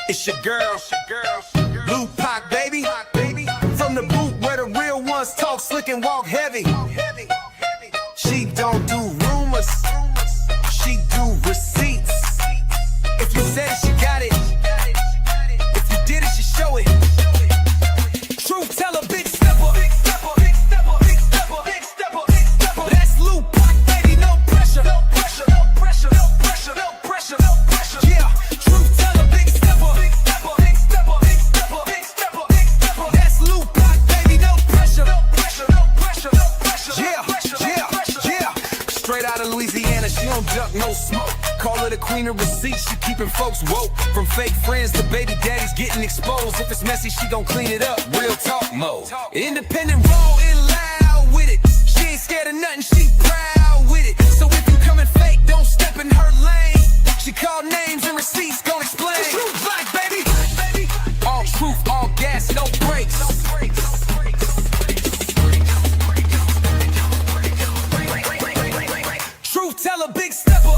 It's your girl, Lou Pac, baby. From the boot where the real ones talk slick and walk heavy. She don't do rumors, she do receipts. If you said it, she got it. If you did it, she show it. Truth teller, big stepper. That's Lou Pac, baby, no pressure. Yeah, truth teller, big stepper. That's Lou Pac, baby, no pressure. Yeah. Straight out of Louisiana, she don't duck, no smoke. Call her the queen of receipts, she keeping folks woke. From fake friends to baby daddies getting exposed. If it's messy, she gon' clean it up, real talk mode. Independent, raw and loud with it. She ain't scared of nothing, she proud with it. So if you coming fake, don't step in her lane. She call names and receipts, gon' explain. Truth black, baby. All truth, all gas, no brakes. Truth teller, big stepper.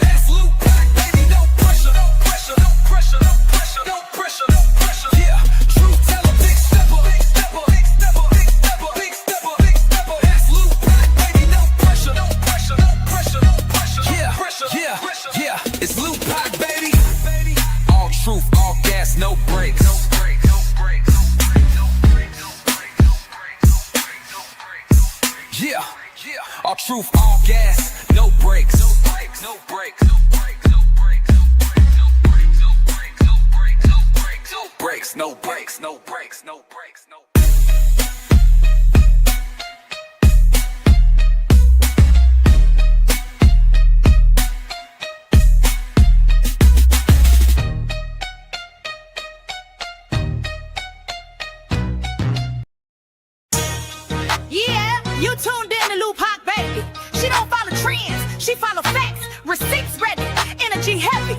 That's Lou Pac, baby, no pressure. Yeah, truth teller, big stepper. That's Lou Pac, baby, no pressure. Yeah, it's Lou Pac, baby. All truth, all gas, no brakes. Yeah, all truth, all gas, no brakes. No brakes. Yeah, you tuned in to Lou Pac, baby. She don't follow trends, she follow facts. Receipts ready, energy heavy.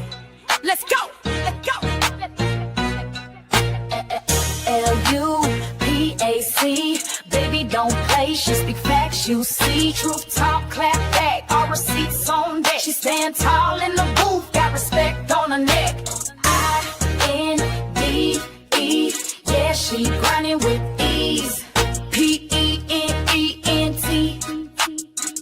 Let's go. L-U-P-A-C, baby don't play, she speak facts, you see. Truth talk, clap back, all receipts on deck. She stand tall in the booth, got respect on her neck. I-N-D-E, yeah, she grinding with ease. P-E-N-E-N-T,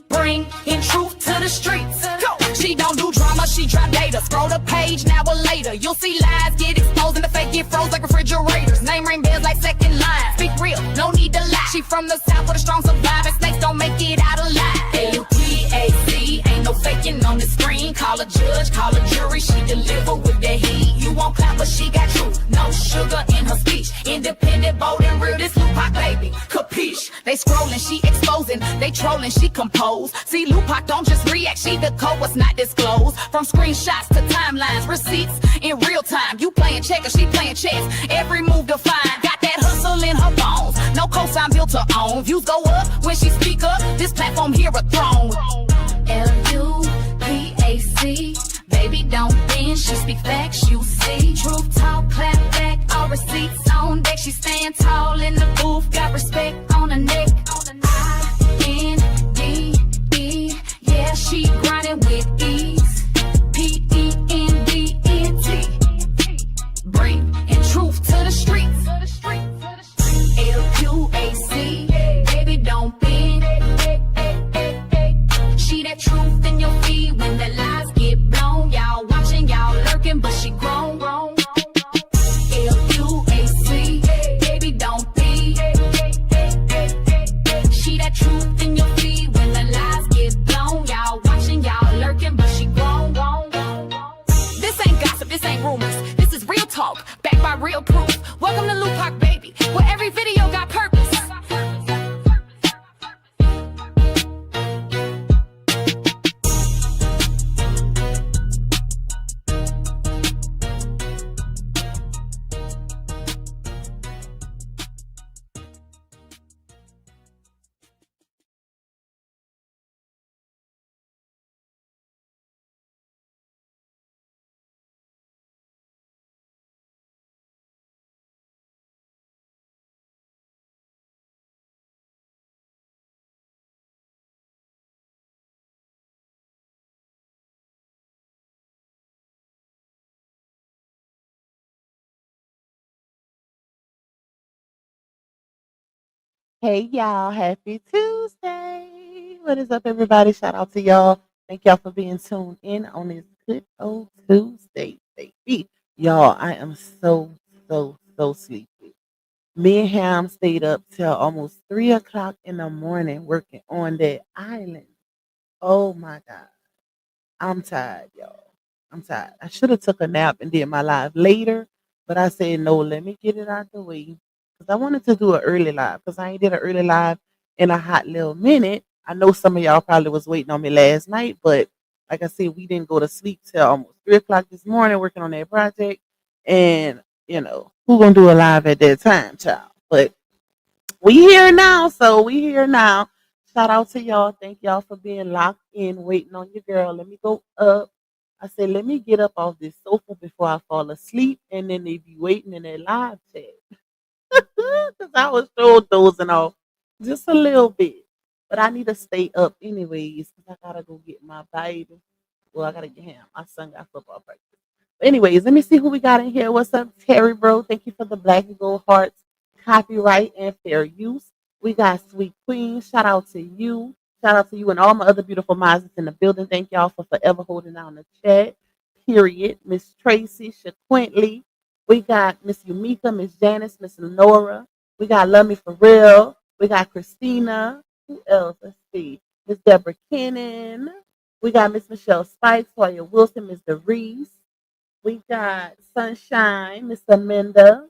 bring in truth to the streets. Go. She don't do drama, she drop data. Scroll the page, now or later. You'll see lies get exposed and the fake get froze like refrigerators. Name ring bells like second line. Speak real, no need to lie. She from the south with a strong survivor. Snakes don't make it out alive. L-U-P-A-C, ain't no faking on the screen. Call a judge, call a jury, she deliver with the heat. You won't clap, but she got truth, no sugar in her speech. Independent, bold and real, this Lou Pac, baby, capiche? They scrolling, she exposing. They trolling, she compose. See, Lou Pac don't just react, she decode what's not disclosed. From screenshots to timelines, receipts in real time. You playing checkers, she playing chess. Every move defined, got that hustle in her bones. No cosign built to own. Views go up when she speak up. This platform here a throne. L-U-P-A-C, baby don't bend, she speak facts, you see. Truth talk, clap back, all receipts on deck. She stand tall in the booth, got respect on her neck. I-N-D-E, yeah, she grinding with ease. P-E-N-D-E-N-T, bring in truth to the streets. L-U-A-C, baby don't bend. She that truth in your feed when the lies get blown. Y'all watching, y'all lurking, but she grown. L-U-A-C, baby don't be. She that truth in your feed when the lies get blown. Y'all watching, y'all lurking, but she grown. This ain't gossip, this ain't rumors. This is real talk, backed by real proof. Welcome to Lou Pac, baby, where every video got purpose. Hey y'all, happy Tuesday. What is up, everybody? Shout out to y'all. Thank y'all for being tuned in on this good old Tuesday, baby. Y'all, I am so sleepy. Me and Ham stayed up till almost 3 o'clock in the morning working on that island. Oh my God. I'm tired, y'all. I'm tired. I should have took a nap and did my live later, but I said no. Let me get it out the way because I wanted to do an early live because I ain't did an early live in a hot little minute. I know some of y'all probably was waiting on me last night, but like I said, we didn't go to sleep till almost 3 o'clock this morning working on that project, and who gonna do a live at that time, child? But we here now, so we here now. Shout out to y'all. Thank y'all for being locked in, waiting on your girl. Let me go up. I said, let me get up off this sofa before I fall asleep, and then they be waiting in their live chat because I was still dozing off just a little bit. But I need to stay up anyways because I gotta go get my baby. Well, I gotta get him. My son got football practice. Anyways, let me see who we got in here. What's up, Terry, bro? Thank you for the black and gold hearts, copyright, and fair use. We got Sweet Queen. Shout out to you. Shout out to you and all my other beautiful minds that's in the building. Thank y'all for forever holding down the chat. Period. Miss Tracy, Shaquintley. We got Miss Yumika, Miss Janice, Miss Lenora. We got Love Me For Real. We got Christina. Who else? Let's see. Miss Deborah Kennan. We got Miss Michelle Spikes, Toya Wilson, Miss Reese. We got Sunshine, Miss Amanda,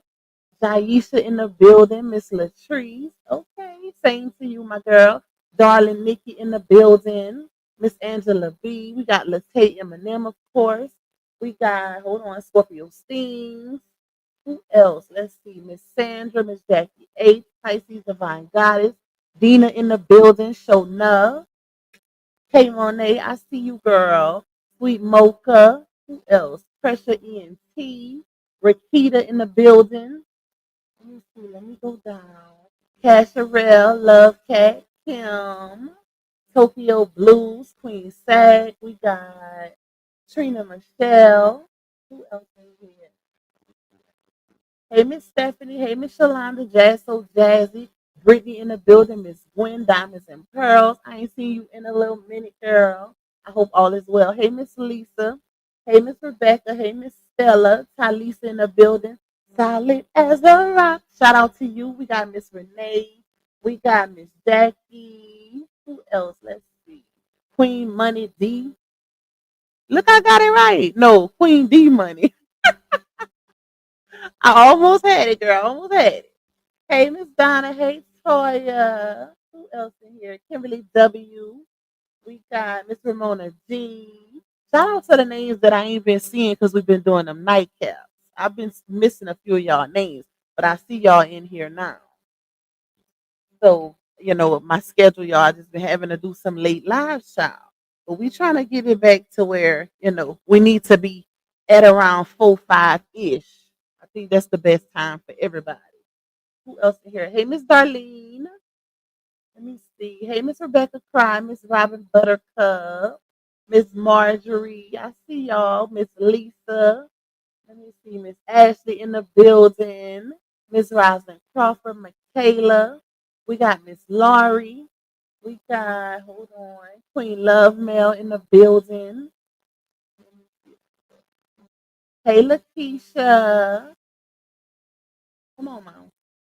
Jaisha in the building, Miss Latrice. Okay, same to you, my girl. Darling Nikki in the building, Miss Angela B. We got Latate Eminem, of course. We got, hold on, Scorpio Steams. Who else? Let's see, Miss Sandra, Miss Jackie H, Pisces Divine Goddess, Dina in the building, Shona. Hey Monet, I see you, girl. Sweet Mocha. Who else? Pressure ENT. Rakita in the building. Let me see. Let me go down. Casharel, Love Cat, Kim, Tokyo Blues, Queen Sag. We got Trina Michelle. Who else is here? Hey, Miss Stephanie. Hey, Miss Shalonda. Jazz So Jazzy. Brittany in the building. Miss Gwen, Diamonds and Pearls. I ain't seen you in a little minute, girl. I hope all is well. Hey, Miss Lisa. Hey, Miss Rebecca. Hey, Miss Stella. Talisa in the building. Solid as a rock. Shout out to you. We got Miss Renee. We got Miss Jackie. Who else? Let's see. Queen Money D. Look, I got it right. No, Queen D Money. I almost had it, girl. I almost had it. Hey, Miss Donna. Hey, Toya. Who else in here? Kimberly W. We got Miss Ramona G. Shout out to the names that I ain't been seeing because we've been doing them nightcaps. I've been missing a few of y'all names, but I see y'all in here now. So, my schedule, y'all, I just been having to do some late live shout. But we trying to get it back to where, we need to be at around 4, 5 ish. I think that's the best time for everybody. Who else in here? Hey, Miss Darlene. Let me see. Hey, Miss Rebecca Cry, Miss Robin Buttercup, Miss Marjorie. I see y'all. Miss Lisa. Let me see. Miss Ashley in the building. Miss Roslyn Crawford, Michaela. We got Miss Laurie. We got, hold on, Queen Love Mail in the building. Hey, Lakeisha. Come on, Mom.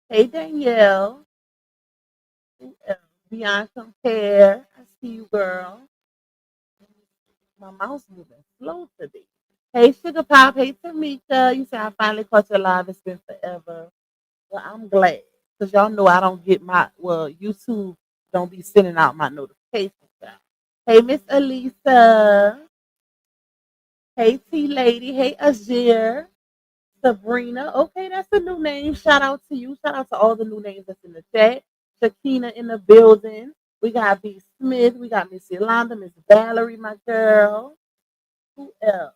Hey, Danielle. Who else? Beyond Compare. I see you, girl. My mouse moving slow today. Hey, Sugar Pop. Hey, Tamika. You say I finally caught you live. It's been forever. Well, I'm glad. Because y'all know I don't get YouTube don't be sending out my notifications. Hey, Miss Elisa. Hey, T Lady. Hey, Azir. Sabrina. Okay, that's a new name. Shout out to you. Shout out to all the new names that's in the chat. Shakina in the building. We got B. Smith. We got Miss Yolanda, Miss Valerie, my girl. Who else?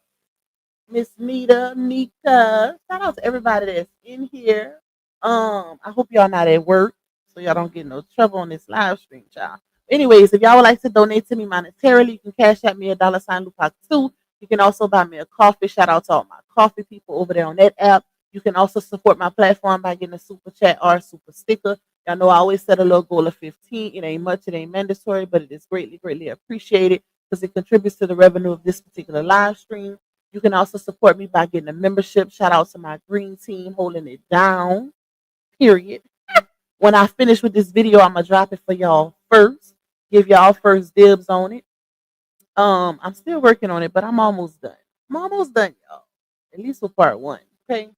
Miss Nita, Nika. Shout out to everybody that's in here. I hope y'all not at work, so y'all don't get no trouble on this live stream, y'all. Anyways, if y'all would like to donate to me monetarily, you can cash at me $sign Lupac 2. You can also buy me a coffee. Shout out to all my coffee people over there on that app. You can also support my platform by getting a super chat or a super sticker. Y'all know I always set a little goal of 15. It ain't much, it ain't mandatory, but it is greatly, greatly appreciated because it contributes to the revenue of this particular live stream. You can also support me by getting a membership. Shout out to my green team holding it down. Period. When I finish with this video, I'm gonna drop it for y'all first. Give y'all first dibs on it. I'm still working on it, but I'm almost done. I'm almost done, y'all. At least with part one. Okay.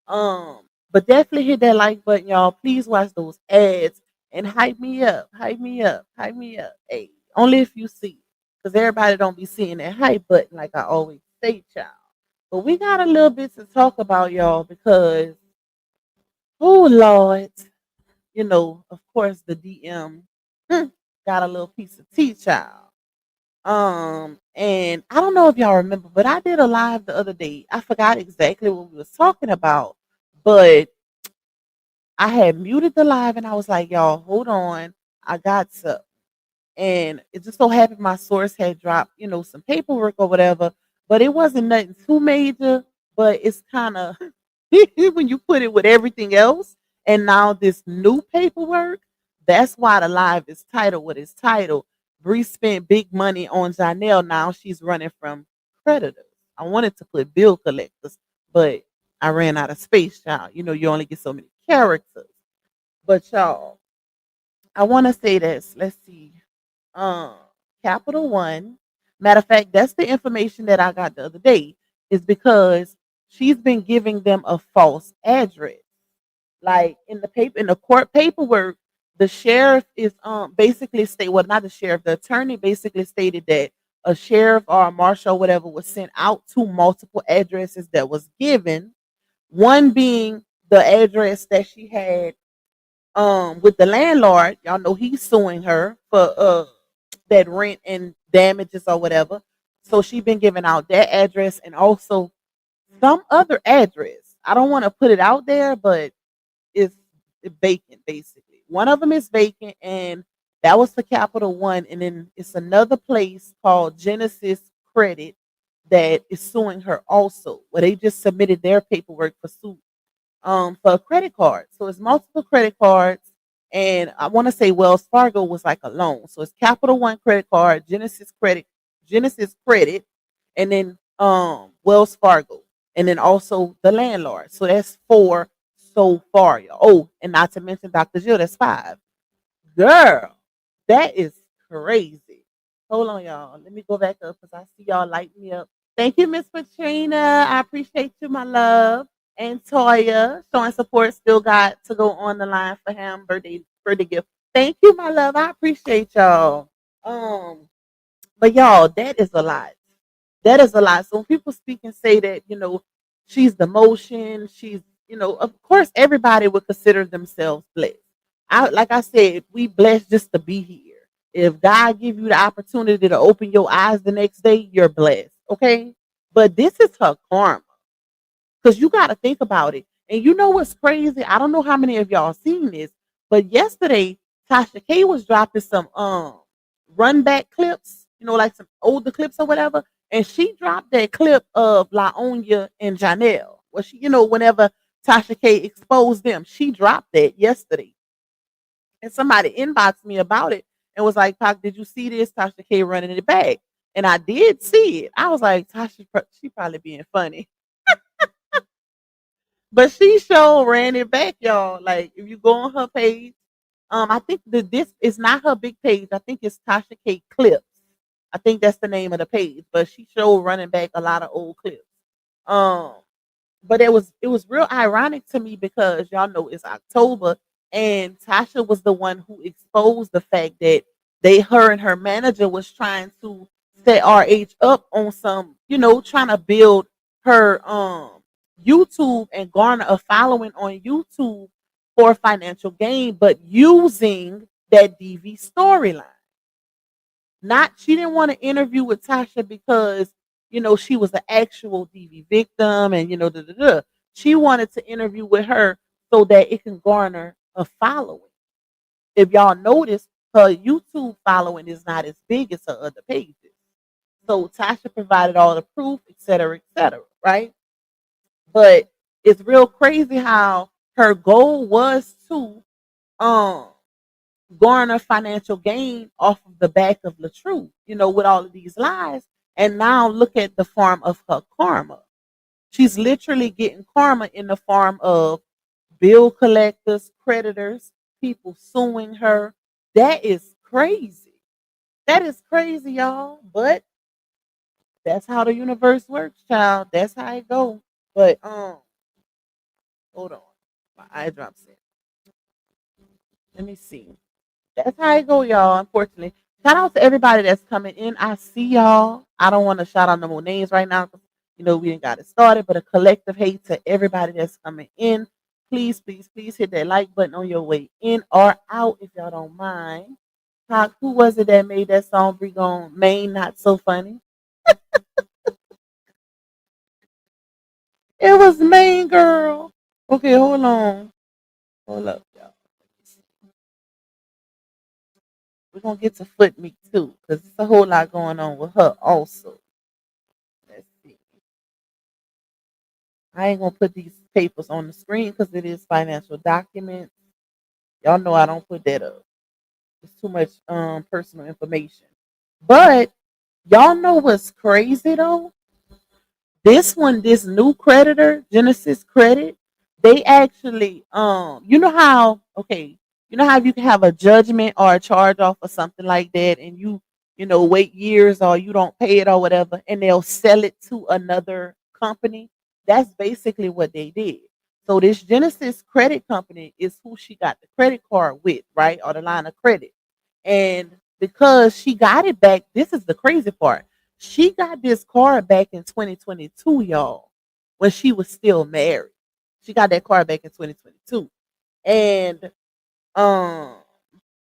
Um, but definitely hit that like button, y'all. Please watch those ads and hype me up. Hype me up. Hype me up. Hey, only if you see it. Because everybody don't be seeing that hype button like I always say, y'all. But we got a little bit to talk about, y'all, because oh Lord, of course the DM got a little piece of tea, child. And I don't know if y'all remember, but I did a live the other day. I forgot exactly what we was talking about, but I had muted the live and I was like, y'all, hold on. I got some. And it just so happened my source had dropped, some paperwork or whatever, but it wasn't nothing too major, but it's kind of when you put it with everything else and now this new paperwork, that's why the live is titled what it's titled. Bree spent big money on Johnell. Now she's running from creditors. I wanted to put bill collectors, but I ran out of space, y'all. You only get so many characters. But y'all, I want to say this. Let's see. Um, Capital One. Matter of fact, that's the information that I got the other day. Is because she's been giving them a false address. Like in the court paperwork, the sheriff is basically state well not the sheriff, the attorney basically stated that a sheriff or a marshal or whatever was sent out to multiple addresses that was given. One being the address that she had with the landlord. Y'all know he's suing her for that rent and damages or whatever. So she been giving out that address and also some other address. I don't want to put it out there, but it's vacant basically. One of them is vacant, and that was for Capital One, and then it's another place called Genesis Credit that is suing her also. Where they just submitted their paperwork for suit for a credit card. So it's multiple credit cards, and I want to say Wells Fargo was like a loan. So it's Capital One credit card, Genesis Credit, and then Wells Fargo, and then also the landlord. So that's four so far, y'all. Oh, and not to mention Dr. Jill, that's five. Girl, that is crazy. Hold on, y'all. Let me go back up because I see y'all light me up. Thank you, Miss Katrina. I appreciate you, my love. And Toya showing support. Still got to go on the line for him birthday gift. Thank you, my love. I appreciate y'all. But y'all, that is a lot. That is a lot. So when people speak and say that, she's the motion, of course, everybody would consider themselves blessed. Like I said, we blessed just to be here. If God give you the opportunity to open your eyes the next day, you're blessed. Okay. But this is her karma. Because you got to think about it. And you know what's crazy? I don't know how many of y'all seen this, but yesterday, Tasha K was dropping some run back clips, like some older clips or whatever. And she dropped that clip of LaOnya and Johnell. Well, she, whenever Tasha K exposed them, she dropped that yesterday. And somebody inboxed me about it and was like, Pac, did you see this? Tasha K running it back. And I did see it. I was like, Tasha, she probably being funny. But she sure ran it back, y'all. Like if you go on her page, I think this is not her big page. I think it's Tasha K Clips. I think that's the name of the page. But she showed running back a lot of old clips. Um, but it was real ironic to me because y'all know it's October and Tasha was the one who exposed the fact that her and her manager was trying to set RH up on some, trying to build her YouTube and garner a following on YouTube for financial gain, but using that DV storyline. Not she didn't want to interview with Tasha because she was an actual DV victim and she wanted to interview with her so that it can garner a following. If y'all notice, her YouTube following is not as big as her other pages. So Tasha provided all the proof, et cetera, right? But it's real crazy how her goal was to um garner financial gain off of the back of the truth, with all of these lies. And now look at the form of her karma. She's literally getting karma in the form of bill collectors, creditors, people suing her. That is crazy. That is crazy, y'all. But that's how the universe works, child. That's how it goes. But hold on. My eye drops in. Let me see. That's how it go, y'all. Unfortunately, shout out to everybody that's coming in. I see y'all. I don't want to shout out no more names right now because we didn't got it started. But a collective hate to everybody that's coming in. Please, please, please hit that like button on your way in or out if y'all don't mind. Talk, who was it that made that song? Bring on Maine, not so funny. It was Maine girl. Okay, hold on. Hold up, y'all. We're gonna get to foot me too, because there's a whole lot going on with her also. Let's see. I ain't gonna put these papers on the screen because it is financial documents. Y'all know I don't put that up. It's too much personal information. But y'all know what's crazy though? This new creditor, Genesis Credit, they actually you know how you can have a judgment or a charge off or something like that, and wait years or you don't pay it or whatever, and they'll sell it to another company. That's basically what they did. So this Genesis Credit Company is who she got the credit card with, right? Or the line of credit. And because she got it back, this is the crazy part. She got this card back in 2022, y'all, when she was still married. She got that card back in 2022. And um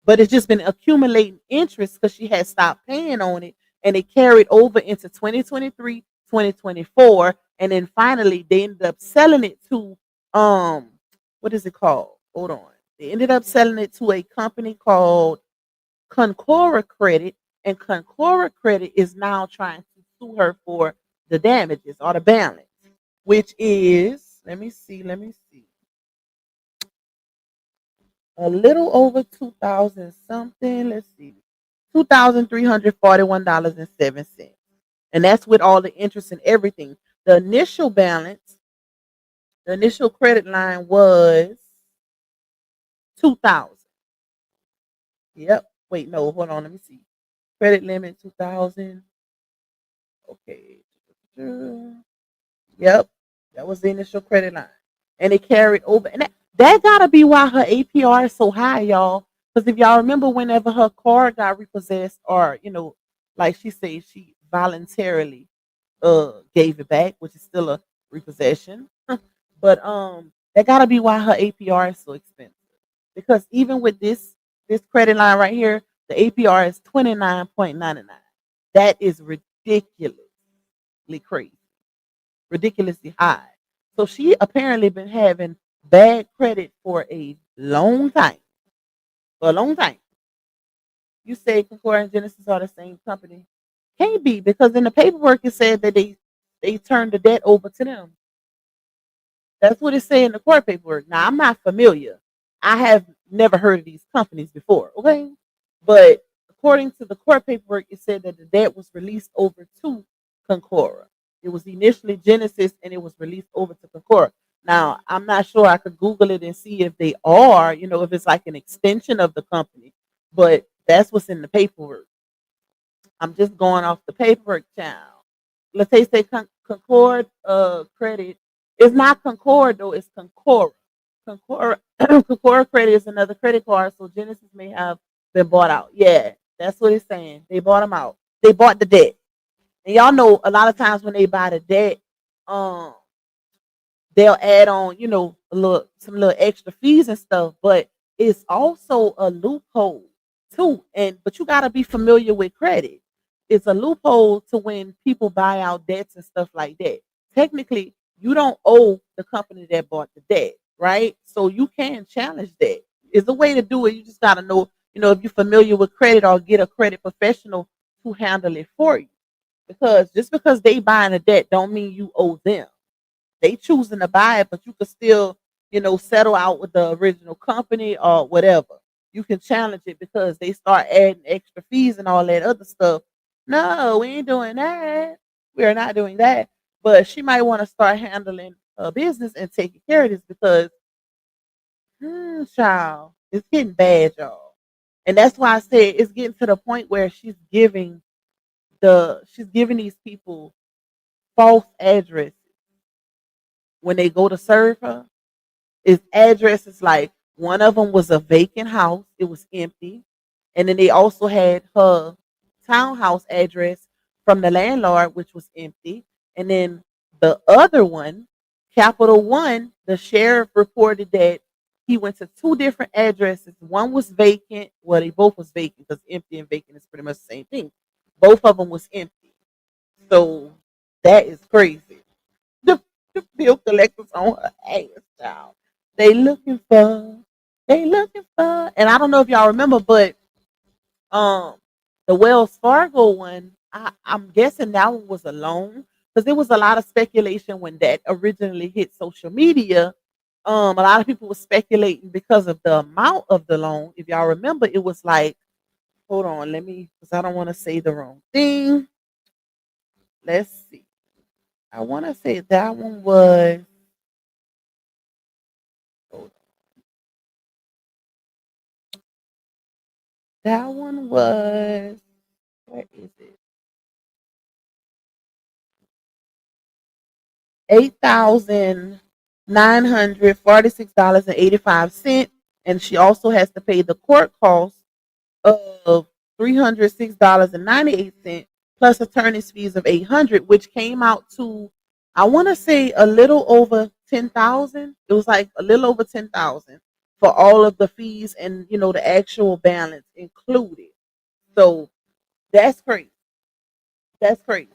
but it's just been accumulating interest because she had stopped paying on it, and it carried over into 2023, 2024, and then finally they ended up selling it to what is it called? Hold on. They ended up selling it to a company called Concora Credit, and Concora Credit is now trying to sue her for the damages or the balance, which is let me see, a little over 2,000 something. Let's see, $2,341.07, and that's with all the interest and everything. The initial balance, the initial credit line was 2,000. Yep. Wait, no, hold on. Let me see. Credit limit 2,000. Okay. Yep, that was the initial credit line, and it carried over. And that gotta be why her APR is so high, y'all. Because if y'all remember, whenever her car got repossessed, or like she said, she voluntarily gave it back, which is still a repossession. But that gotta be why her APR is so expensive. Because even with this credit line right here, the APR is 29.99. That is ridiculously crazy, ridiculously high. So she apparently been having bad credit for a long time. For a long time. You say Concord and Genesis are the same company. Can't be, because in the paperwork it said that they turned the debt over to them. That's what it said in the court paperwork. Now I'm not familiar. I have never heard of these companies before, okay? But according to the court paperwork, it said that the debt was released over to Concora. It was initially Genesis and it was released over to Concora. Now, I'm not sure. I could Google it and see if they are, if it's like an extension of the company. But that's what's in the paperwork. I'm just going off the paperwork, child. Let's say Concord Credit. It's not Concord though, it's Concora. Concora Concora Credit is another credit card, so Genesis may have been bought out. Yeah, that's what it's saying. They bought them out. They bought the debt. And y'all know a lot of times when they buy the debt, um, they'll add on, some little extra fees and stuff, but it's also a loophole too. But you gotta be familiar with credit. It's a loophole to when people buy out debts and stuff like that. Technically, you don't owe the company that bought the debt, right? So you can challenge that. It's a way to do it. You just gotta know, if you're familiar with credit, or get a credit professional to handle it for you. Because just because they buying a debt don't mean you owe them. They choosing to buy it, but you could still settle out with the original company or whatever. You can challenge it because they start adding extra fees and all that other stuff. No, we ain't doing that. We are not doing that. But she might want to start handling her business and taking care of this because, child, it's getting bad, y'all. And that's why I said it's getting to the point where she's giving these people false addresses when they go to serve her. His address is like one of them was a vacant house, it was empty. And then they also had her townhouse address from the landlord, which was empty. And then the other one, Capital One, the sheriff reported that he went to two different addresses. One was vacant. Well, they both was vacant because empty and vacant is pretty much the same thing. Both of them was empty. So that is crazy. The, the bill collectors on her ass, child. They looking for, they looking for, and I don't know if y'all remember, but um, the Wells Fargo one, I'm guessing that one was a loan because there was a lot of speculation when that originally hit social media. A lot of people were speculating because of the amount of the loan. If y'all remember, it was like, hold on, let me, because I don't want to say the wrong thing. Let's see. I want to say that one was. That one was, where is it? $8,946.85. And she also has to pay the court costs of $306.98 plus attorney's fees of 800, which came out to, I want to say, a little over 10,000. It was like a little over 10,000 for all of the fees and the actual balance included. So that's crazy. That's crazy.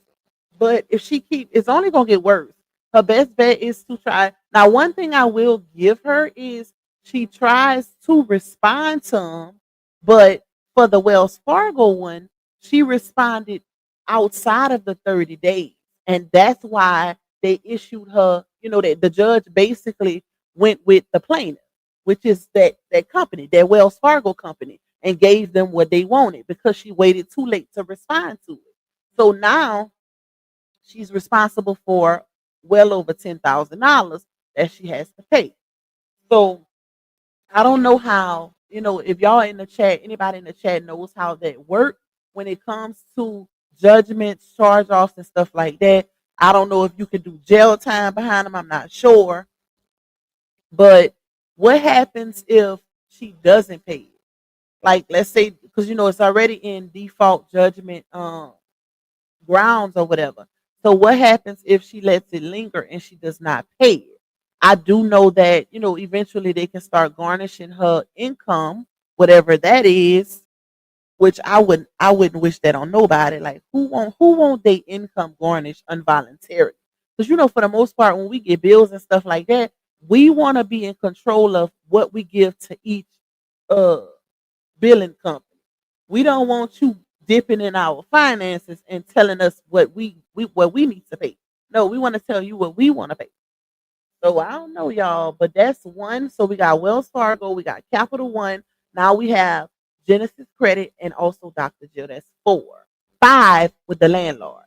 But if she keep, it's only gonna get worse. Her best bet is to try. Now, one thing I will give her is she tries to respond to them, but for the Wells Fargo one, she responded outside of the 30 days, and that's why they issued her. That the judge basically went with the plaintiff, which is that company, that Wells Fargo company, and gave them what they wanted because she waited too late to respond to it. So now she's responsible for well over $10,000 that she has to pay. So I don't know how, if y'all in the chat, anybody in the chat knows how that works when it comes to judgments, charge offs, and stuff like that. I don't know if you can do jail time behind them. I'm not sure. But what happens if she doesn't pay it? Like, let's say, because it's already in default judgment grounds or whatever. So what happens if she lets it linger and she does not pay it? I do know that eventually they can start garnishing her income, whatever that is. Which I wouldn't wish that on nobody. Like, who want their income garnished involuntarily? Because for the most part, when we get bills and stuff like that, we want to be in control of what we give to each uh billing company. We don't want you dipping in our finances and telling us what we need to pay. No, we want to tell you what we want to pay. So I don't know, y'all, but that's one. So we got Wells Fargo, we got Capital One. Now we have Genesis Credit and also Dr. Jill. That's four. Five with the landlord.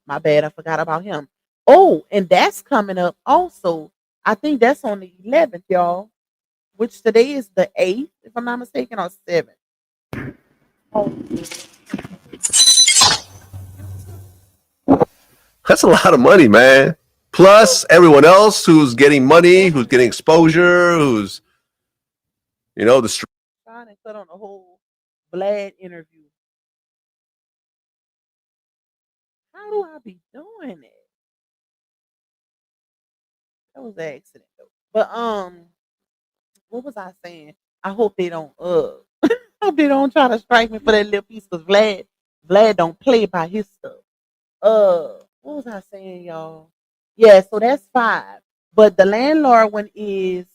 My bad, I forgot about him. Oh, and that's coming up also. I think that's on the 11th, y'all, which today is the 8th, if I'm not mistaken, or 7th. Oh, That's a lot of money, man. Plus everyone else who's getting money, who's getting exposure, who's the trying to cut on the whole Vlad interview. How do I be doing it? That was an accident though. But what was I saying? I hope they don't hope they don't try to strike me for that little piece because Vlad don't play by his stuff. What was I saying, y'all? Yeah, so that's five. But the landlord one is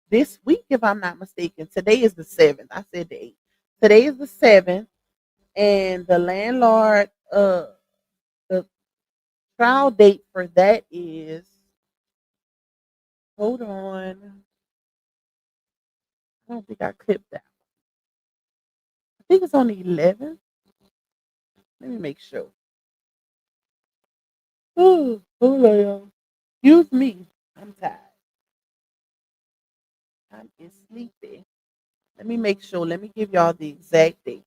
this week, if I'm not mistaken. Today is the 7th. I said the 8th. Today is the 7th, and the landlord, the trial date for that is, hold on. I don't think I clipped that. I think it's on the 11th. Let me make sure. Oh, hold on, y'all. Excuse me. I'm tired. I'm sleepy. Let me make sure. Let me give y'all the exact date.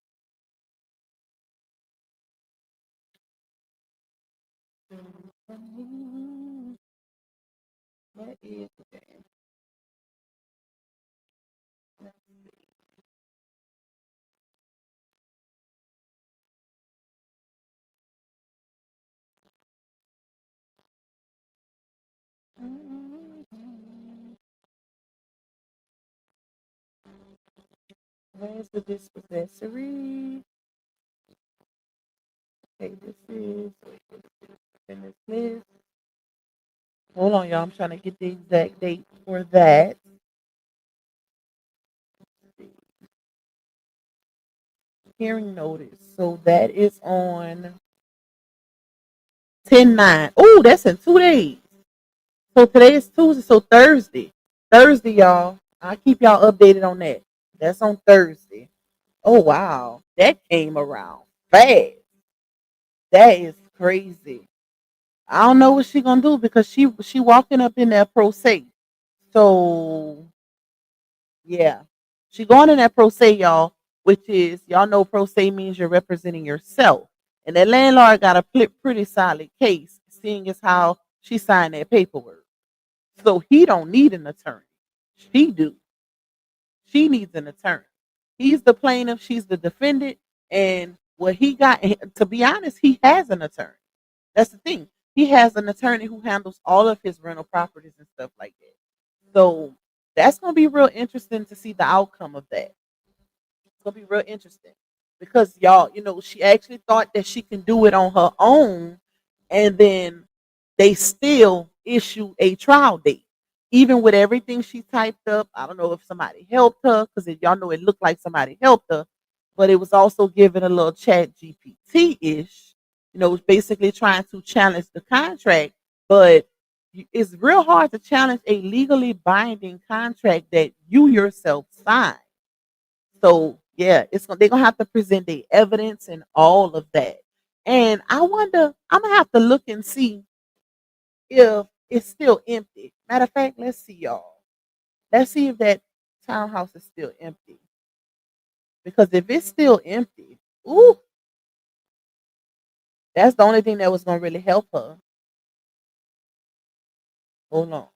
What is it? Where's the dispossessory? Okay, this is in this list. Hold on, y'all. I'm trying to get the exact date for that. Hearing notice. So that is on 10/9. Oh, that's in 2 days. So today is Tuesday. So Thursday. Thursday, y'all. I'll keep y'all updated on that. That's on Thursday. Oh wow. That came around fast. That is crazy. I don't know what she gonna do because she walking up in that pro se. So yeah. She going in that pro se, y'all, which is y'all know pro se means you're representing yourself. And that landlord got a pretty solid case, seeing as how she signed that paperwork. So he don't need an attorney. She do. She needs an attorney. He's the plaintiff, she's the defendant, and what he got to be honest, he has an attorney. That's the thing. He has an attorney who handles all of his rental properties and stuff like that. So that's gonna be real interesting to see the outcome of that. It's gonna be real interesting because y'all, she actually thought that she can do it on her own, and then they still issue a trial date, even with everything she typed up. I don't know if somebody helped her because y'all know it looked like somebody helped her, but it was also given a little Chat GPT ish. Basically trying to challenge the contract, but it's real hard to challenge a legally binding contract that you yourself signed. So yeah, they're gonna have to present the evidence and all of that. And I wonder, I'm gonna have to look and see if it's still empty. Matter of fact, let's see, y'all. Let's see if that townhouse is still empty. Because if it's still empty, ooh, that's the only thing that was gonna really help her. Hold on.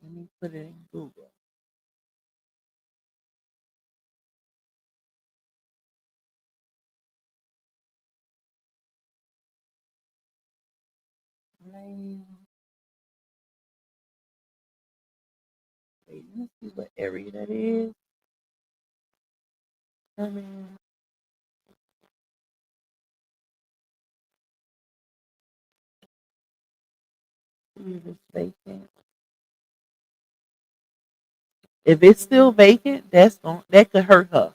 Let me put it in Google. Wait, let me see what area that is. I mean, see if it's vacant. If it's still vacant, that could hurt her.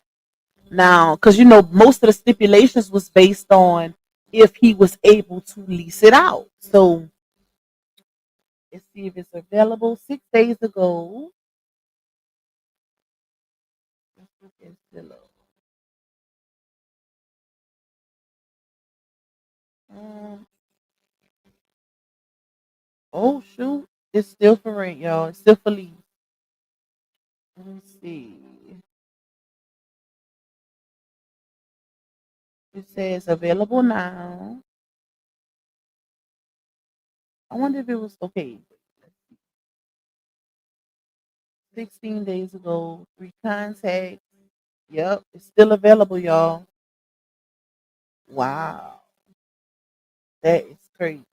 Now, because most of the stipulations was based on if he was able to lease it out. So let's see if it's available. 6 days ago, it's still up. Um, oh shoot, it's still for rent, y'all. It's still for lease. Let me see. It says available now. I wonder if it was okay. 16 days ago, 3 contacts. Yep, it's still available, y'all. Wow, that is crazy.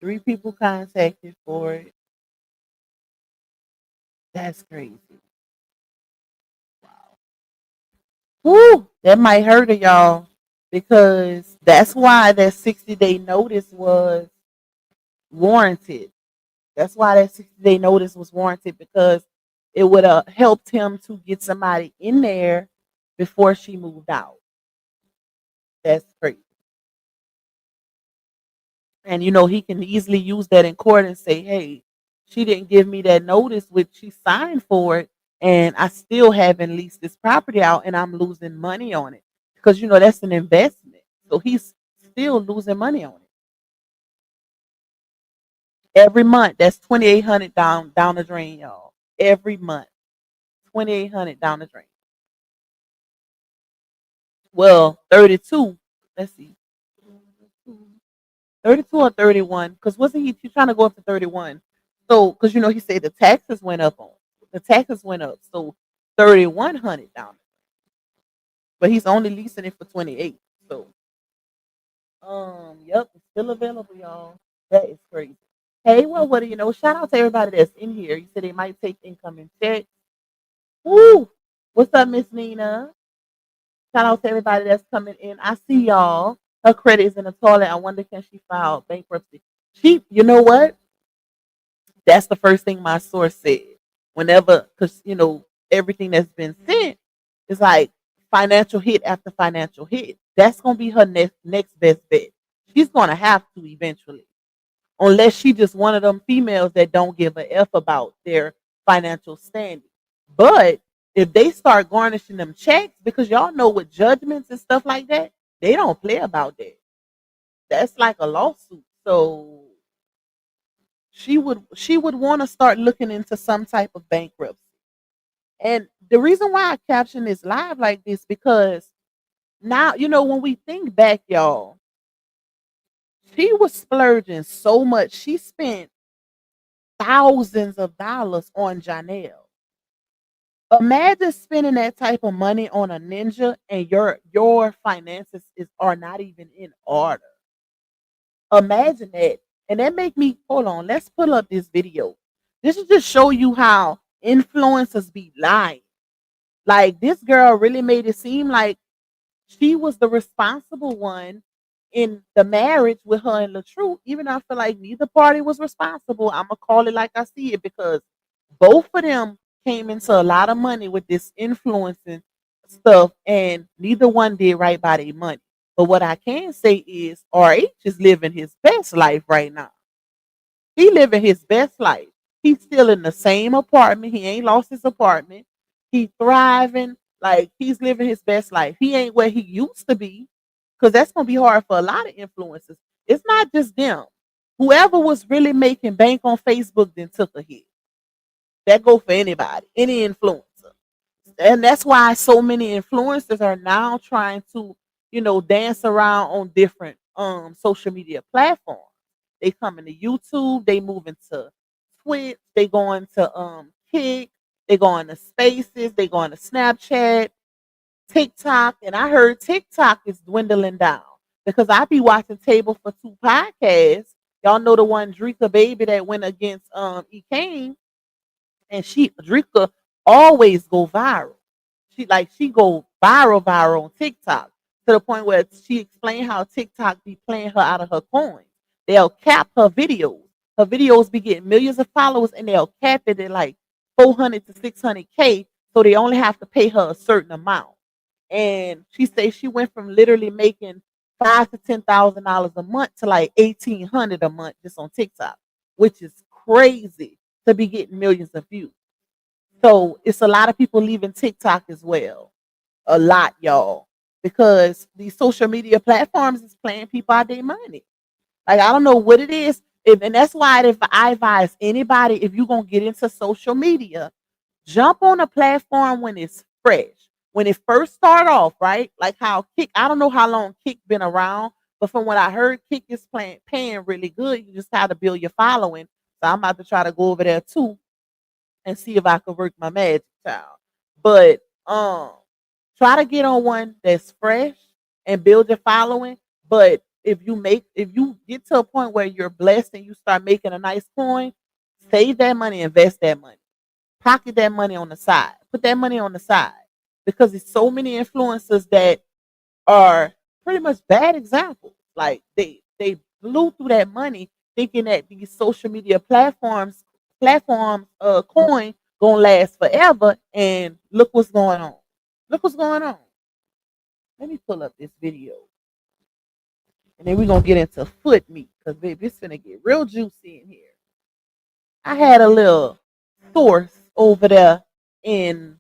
3 people contacted for it. That's crazy. Woo, that might hurt it, y'all, because that's why that 60-day notice was warranted. That's why that 60-day notice was warranted because it would have helped him to get somebody in there before she moved out. That's crazy. And he can easily use that in court and say, hey, she didn't give me that notice, which she signed for it, and I still haven't leased this property out, and I'm losing money on it. Because that's an investment. So he's still losing money on it. Every month, that's 2,800 down the drain, y'all. Every month. 2,800 down the drain. Well, 32. Let's see. 32 or 31, because wasn't he trying to go up to 31? So, because he said the taxes went up so 3,100 down, but he's only leasing it for 28. So, yep, it's still available, y'all. That is crazy. Hey, well, what do you know? Shout out to everybody that's in here. You said they might take incoming checks. Woo! What's up, Miss Nina? Shout out to everybody that's coming in. I see y'all. Her credit is in the toilet. I wonder, can she file bankruptcy? You know what? That's the first thing my source said. Whenever, because everything that's been sent is like financial hit after financial hit. That's gonna be her next best bet. She's gonna have to eventually, unless she just one of them females that don't give a f about their financial standing. But if they start garnishing them checks, because y'all know with judgments and stuff like that, they don't play about that. That's like a lawsuit. So she would want to start looking into some type of bankruptcy. And the reason why I caption this live like this, because now when we think back, y'all, she was splurging so much. She spent thousands of dollars on Johnell. Imagine spending that type of money on a ninja and your finances are not even in order. Imagine that. And that make me hold on. Let's pull up this video. This is just show you how influencers be lying. Like this girl really made it seem like she was the responsible one in the marriage with her and LaTrue, even though I feel like neither party was responsible. I'm gonna call it like I see it, because both of them came into a lot of money with this influencing stuff, and neither one did right by their money. But what I can say is RH is living his best life right now. He living his best life. He's still in the same apartment. He ain't lost his apartment. He thriving. Like he's living his best life. He ain't where he used to be, because that's gonna be hard for a lot of influencers. It's not just them. Whoever was really making bank on Facebook then took a hit. That go for anybody, any influencer. And that's why so many influencers are now trying to, dance around on different social media platforms. They come into YouTube, they move into Twitch, they go into Kick, they go into Spaces, they go into Snapchat, TikTok, and I heard TikTok is dwindling down, because I be watching Table for Two podcasts. Y'all know the one Drika Baby that went against E Kane, and Drika always go viral. She go viral on TikTok, to the point where she explained how TikTok be playing her out of her coins. They'll cap her videos. Her videos be getting millions of followers, and they'll cap it at like 400 to 600K, so they only have to pay her a certain amount. And she says she went from literally making $5,000 to $10,000 a month to like 1,800 a month just on TikTok, which is crazy to be getting millions of views. So it's a lot of people leaving TikTok as well. A lot, y'all, because these social media platforms is playing people out their money. Like I don't know what it is, and that's why if I advise anybody, if you're gonna get into social media, jump on a platform when it's fresh. When it first start off, right? Like how Kick, I don't know how long Kick been around, but from what I heard, Kick is paying really good. You just have to build your following. So I'm about to try to go over there too and see if I can work my magic, child. But try to get on one that's fresh and build your following. But if you get to a point where you're blessed and you start making a nice coin, save that money, invest that money, pocket that money on the side, put that money on the side, because there's so many influencers that are pretty much bad examples. Like they blew through that money thinking that these social media platforms coin gonna last forever, and look what's going on. Look what's going on. Let me pull up this video. And then we're going to get into foot meat because, baby, it's going to get real juicy in here. I had a little source over there in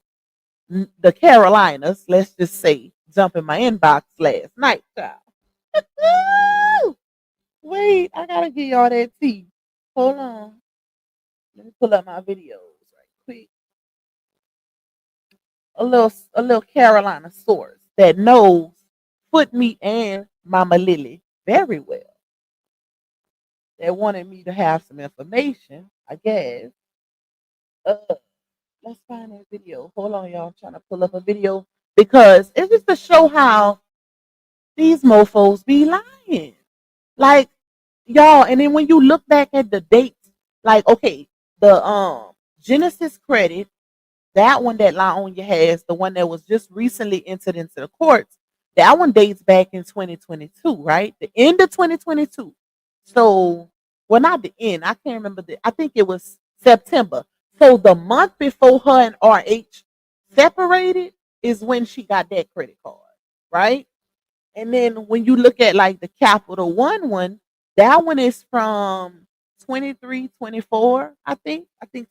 the Carolinas, let's just say, jump in my inbox last night, child. Wait, I got to give y'all that tea. Hold on. Let me pull up my videos right quick. A little Carolina source that knows foot meat and Mama Lily very well. They wanted me to have some information, I guess. Let's find that video. Hold on, y'all. I'm trying to pull up a video because it's just to show how these mofos be lying. Like, y'all, and then when you look back at the dates, like, okay, the Genesis credit, that one that LaOnya has, the one that was just recently entered into the courts, that one dates back in 2022, right? The end of 2022. So, well, not the end. I can't remember. I think it was September. So the month before her and RH separated is when she got that credit card, right? And then when you look at like the Capital One, that one is from 23, 24, I think. I think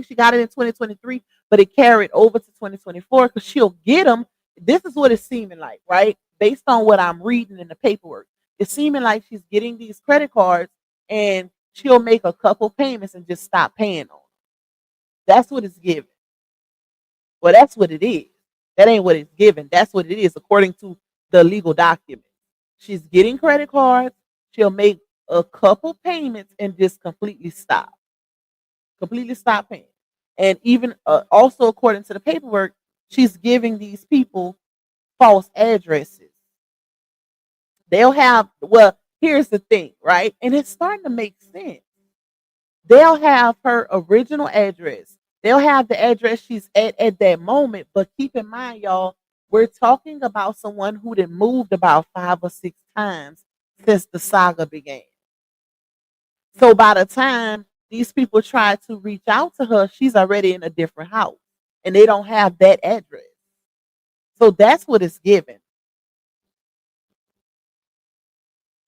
she got it in 2023, but it carried over to 2024 because she'll get them. This is what it's seeming like, right? Based on what I'm reading in the paperwork. It's seeming like she's getting these credit cards and she'll make a couple payments and just stop paying on them. That's what it's giving. Well, that's what it is. That ain't what it's given. That's what it is, according to the legal document. She's getting credit cards. She'll make a couple payments and just completely stop. Completely stop paying. And even also, according to the paperwork, she's giving these people false addresses. They'll have, well, here's the thing, right? And it's starting to make sense. They'll have her original address. They'll have the address she's at that moment. But keep in mind, y'all, we're talking about someone who done moved about 5 or 6 times since the saga began. So by the time these people try to reach out to her, she's already in a different house. And they don't have that address. So that's what it's given.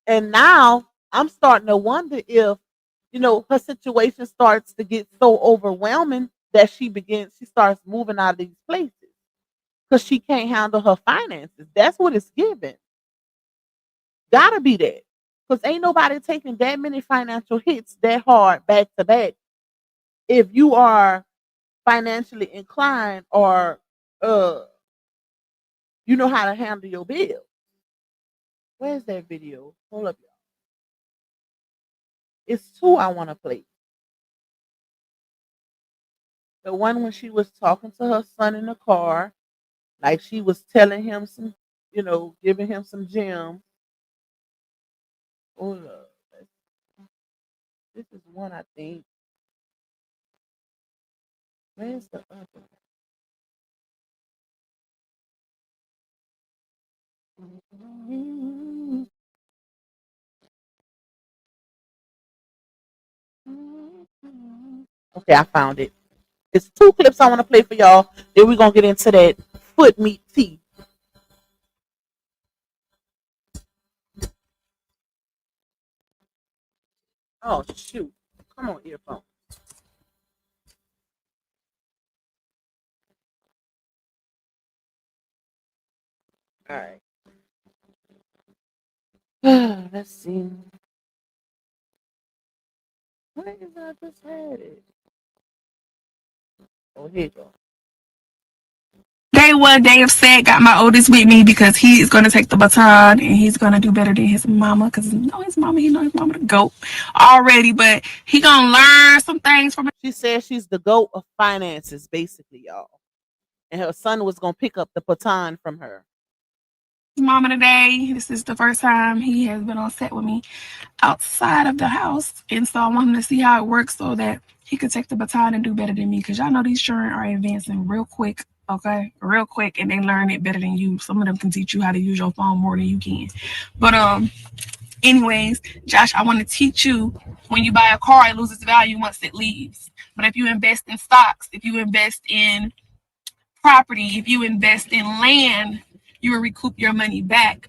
And now I'm starting to wonder if, her situation starts to get so overwhelming that she starts moving out of these places because she can't handle her finances. That's what it's given. Gotta be that. Because ain't nobody taking that many financial hits that hard back to back if you are financially inclined or you know how to handle your bills. Where's that video? Hold up, y'all. It's 2 I want to play. The one when she was talking to her son in the car, like she was telling him some, giving him some gems. Hold up. This is one, I think. Where's the other one? Okay, I found it. It's 2 clips I want to play for y'all. Then we're going to get into that foot meat tea. Oh, shoot. Come on, earphone. All right. Let's see. Where is I just had it? Oh, here you go. Day 1, day upset. Got my oldest with me because he is going to take the baton and he's going to do better than his mama because he know his mama the GOAT already, but he going to learn some things from She says she's the GOAT of finances, basically, y'all. And her son was going to pick up the baton from her. his mama today. This is the first time he has been on set with me outside of the house, and so I want him to see how it works so that he could take the baton and do better than me because y'all know these children are advancing real quick. Okay, real quick, and they learn it better than you. Some of them can teach you how to use your phone more than you can. But anyways, Josh, I want to teach you when you buy a car, it loses value once it leaves. But if you invest in stocks, if you invest in property, if you invest in land, you will recoup your money back.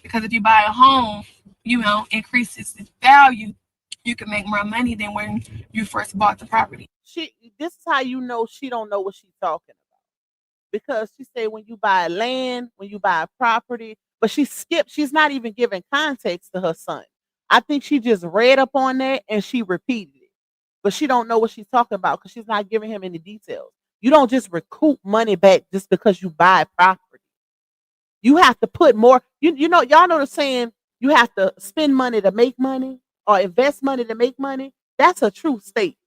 Because if you buy a home, increases its value, you can make more money than when you first bought the property. This is how you know she don't know what she's talking about. Because she said when you buy land, when you buy property, but she's not even giving context to her son. I think she just read up on that and she repeated it. But she don't know what she's talking about because she's not giving him any details. You don't just recoup money back just because you buy property. You have to put more. Y'all know the saying, you have to spend money to make money or invest money to make money. That's a true statement.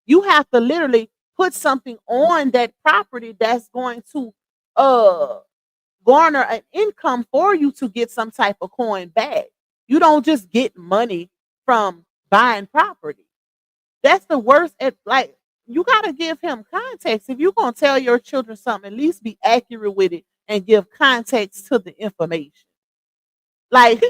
You have to literally put something on that property that's going to garner an income for you to get some type of coin back. You don't just get money from buying property. That's the worst. You got to give him context. If you're going to tell your children something, at least be accurate with it and give context to the information. Like,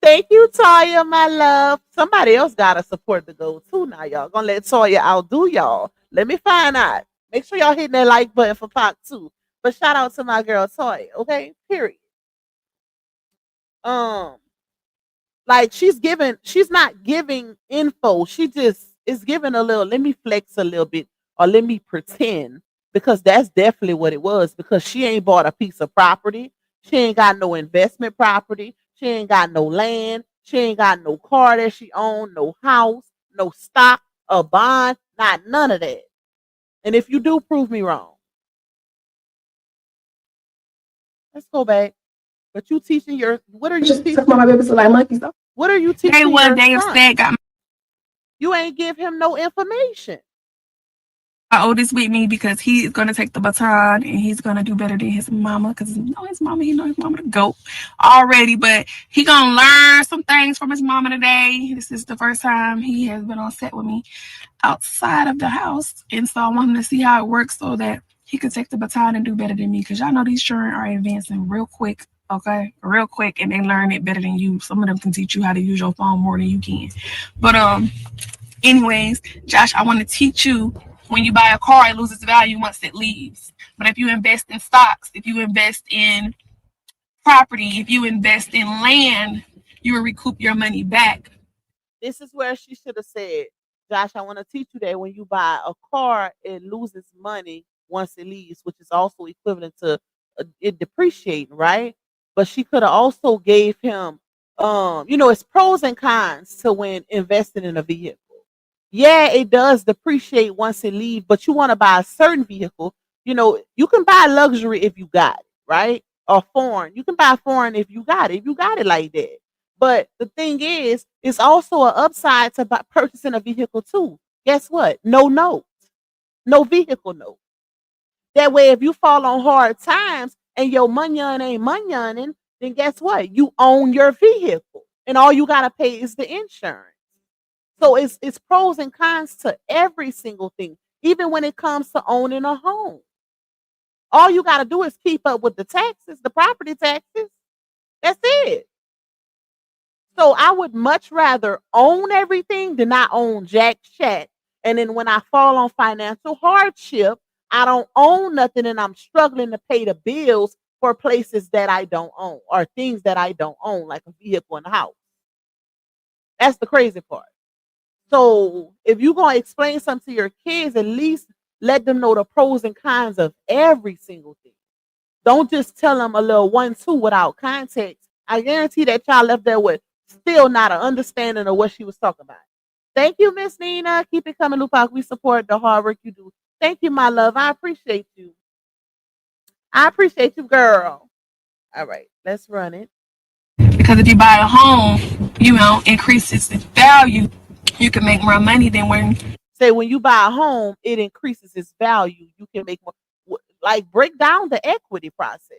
thank you, Toya, my love. Somebody else got to support the goal too now, y'all. Gonna let Toya outdo y'all. Let me find out. Make sure y'all hitting that like button for Pac too. But shout out to my girl Toya, okay? Period. Like she's not giving info. She just is giving a little, let me flex a little bit or let me pretend, because that's definitely what it was, because she ain't bought a piece of property. She ain't got no investment property. She ain't got no land. She ain't got no car that she owned, no house, no stock, a bond, not none of that. And if you do, prove me wrong. Let's go back. But you teaching what are you teaching? My babies are like monkeys though. What are you teaching your son? Got You ain't give him no information. my oldest with me because he's gonna take the baton and he's gonna do better than his mama, because he know his mama the goat already, but he gonna learn some things from his mama today. This is the first time he has been on set with me outside of the house, and so I want him to see how it works so that he can take the baton and do better than me, because y'all know these children are advancing real quick. Okay, real quick, and they learn it better than you. Some of them can teach you how to use your phone more than you can. But anyways, Josh, I want to teach you, when you buy a car, it loses value once it leaves. But if you invest in stocks, if you invest in property, if you invest in land, you will recoup your money back. This is where she should have said, Josh, I want to teach you that when you buy a car, it loses money once it leaves, which is also equivalent to it depreciating, right? But she could have also gave him, it's pros and cons to when investing in a vehicle. Yeah, it does depreciate once it leaves, but you want to buy a certain vehicle. You can buy luxury if you got it, right? Or foreign. You can buy foreign if you got it like that. But the thing is, it's also an upside to purchasing a vehicle too. Guess what? No note. No vehicle note. That way, if you fall on hard times and your money ain't money, then guess what? You own your vehicle. And all you got to pay is the insurance. So it's pros and cons to every single thing, even when it comes to owning a home. All you got to do is keep up with the taxes, the property taxes. That's it. So I would much rather own everything than not own jack shit. And then when I fall on financial hardship, I don't own nothing and I'm struggling to pay the bills for places that I don't own or things that I don't own, like a vehicle and a house. That's the crazy part. So if you're going to explain something to your kids, at least let them know the pros and cons of every single thing. Don't just tell them a little 1-2 without context. I guarantee that child left there with still not an understanding of what she was talking about. Thank you, Miss Nina. Keep it coming, Lupac. We support the hard work you do. Thank you, my love. I appreciate you. I appreciate you, girl. All right, let's run it. Because if you buy a home, increases its value, you can make more money than when you buy a home, it increases its value. You can make more. Like, break down the equity process.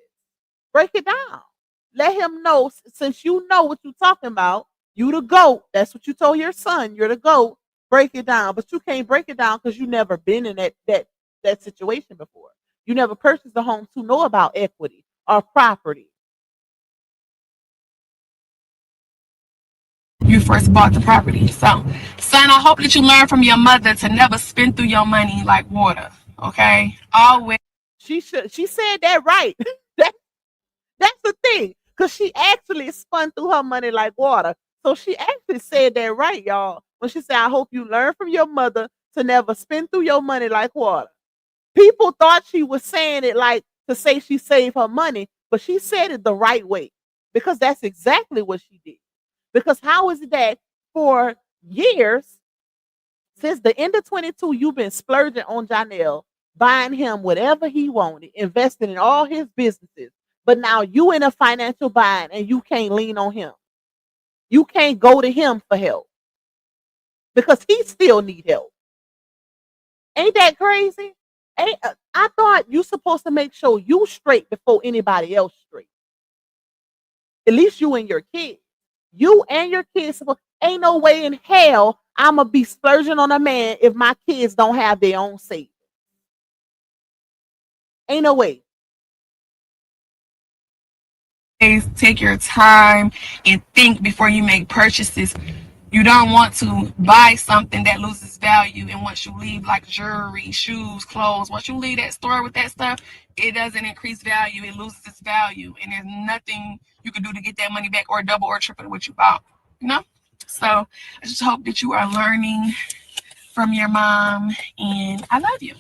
Break it down. Let him know, since you know what you're talking about, you the GOAT. That's what you told your son. You're the GOAT. Break it down. But you can't break it down because you never been in that situation before. You never purchased a home to know about equity or property. You first bought the property. So, son, I hope that you learn from your mother to never spend through your money like water. Okay? Always. She said that right. That's the thing. Because she actually spun through her money like water. So she actually said that right, y'all. When she said, I hope you learn from your mother to never spend through your money like water. People thought she was saying it like to say she saved her money, but she said it the right way because that's exactly what she did. Because how is it that for years, since the end of 22, you've been splurging on Johnell, buying him whatever he wanted, investing in all his businesses, but now you in a financial bind and you can't lean on him. You can't go to him for help because he still need help. Ain't that crazy? I thought you supposed to make sure you straight before anybody else straight. At least you and your kids. You and your kids. Ain't no way in hell I'ma be splurging on a man if my kids don't have their own savings. Ain't no way. Take your time and think before you make purchases. You don't want to buy something that loses value, and once you leave, like jewelry, shoes, clothes, once you leave that store with that stuff, it doesn't increase value, it loses its value, and there's nothing you can do to get that money back or double or triple what you bought, you know. So I just hope that you are learning from your mom, and I love you.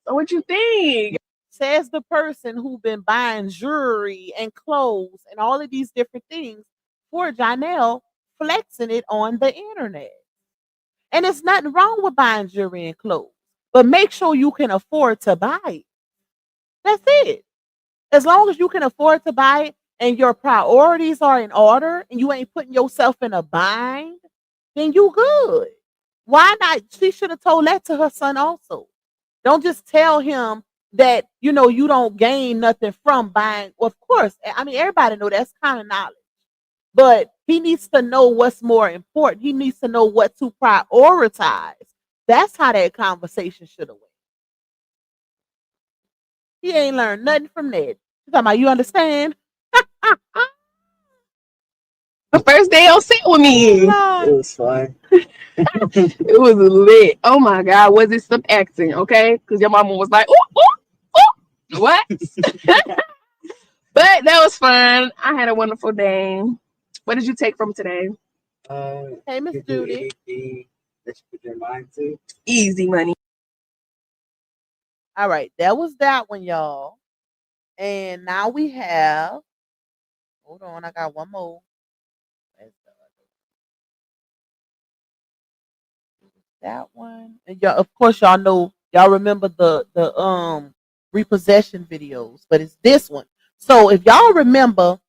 So what you think? Says the person who been buying jewelry and clothes and all of these different things for Johnell, flexing it on the internet. And it's nothing wrong with buying jewelry and clothes, but make sure you can afford to buy it. That's it. As long as you can afford to buy it and your priorities are in order and you ain't putting yourself in a bind, then you good. Why not? She should have told that to her son also. Don't just tell him that, you know, you don't gain nothing from buying. Well, of course, I mean, everybody know that's kind of knowledge. But he needs to know what's more important. He needs to know what to prioritize. That's how that conversation should have went. He ain't learned nothing from that. She's talking about, you understand? The first day on set with me. It was fun. It was lit. Oh my God, was it some acting? Okay, because your mama was like, ooh, ooh, ooh. What? But that was fun. I had a wonderful day. What did you take from today? Hey, Miss You do Judy. anything that you put your mind to. Easy money. All right, that was that one, y'all. And now we have, hold on, I got one more. That one. And y'all, of course, y'all know, y'all remember the repossession videos, but it's this one. So if y'all remember,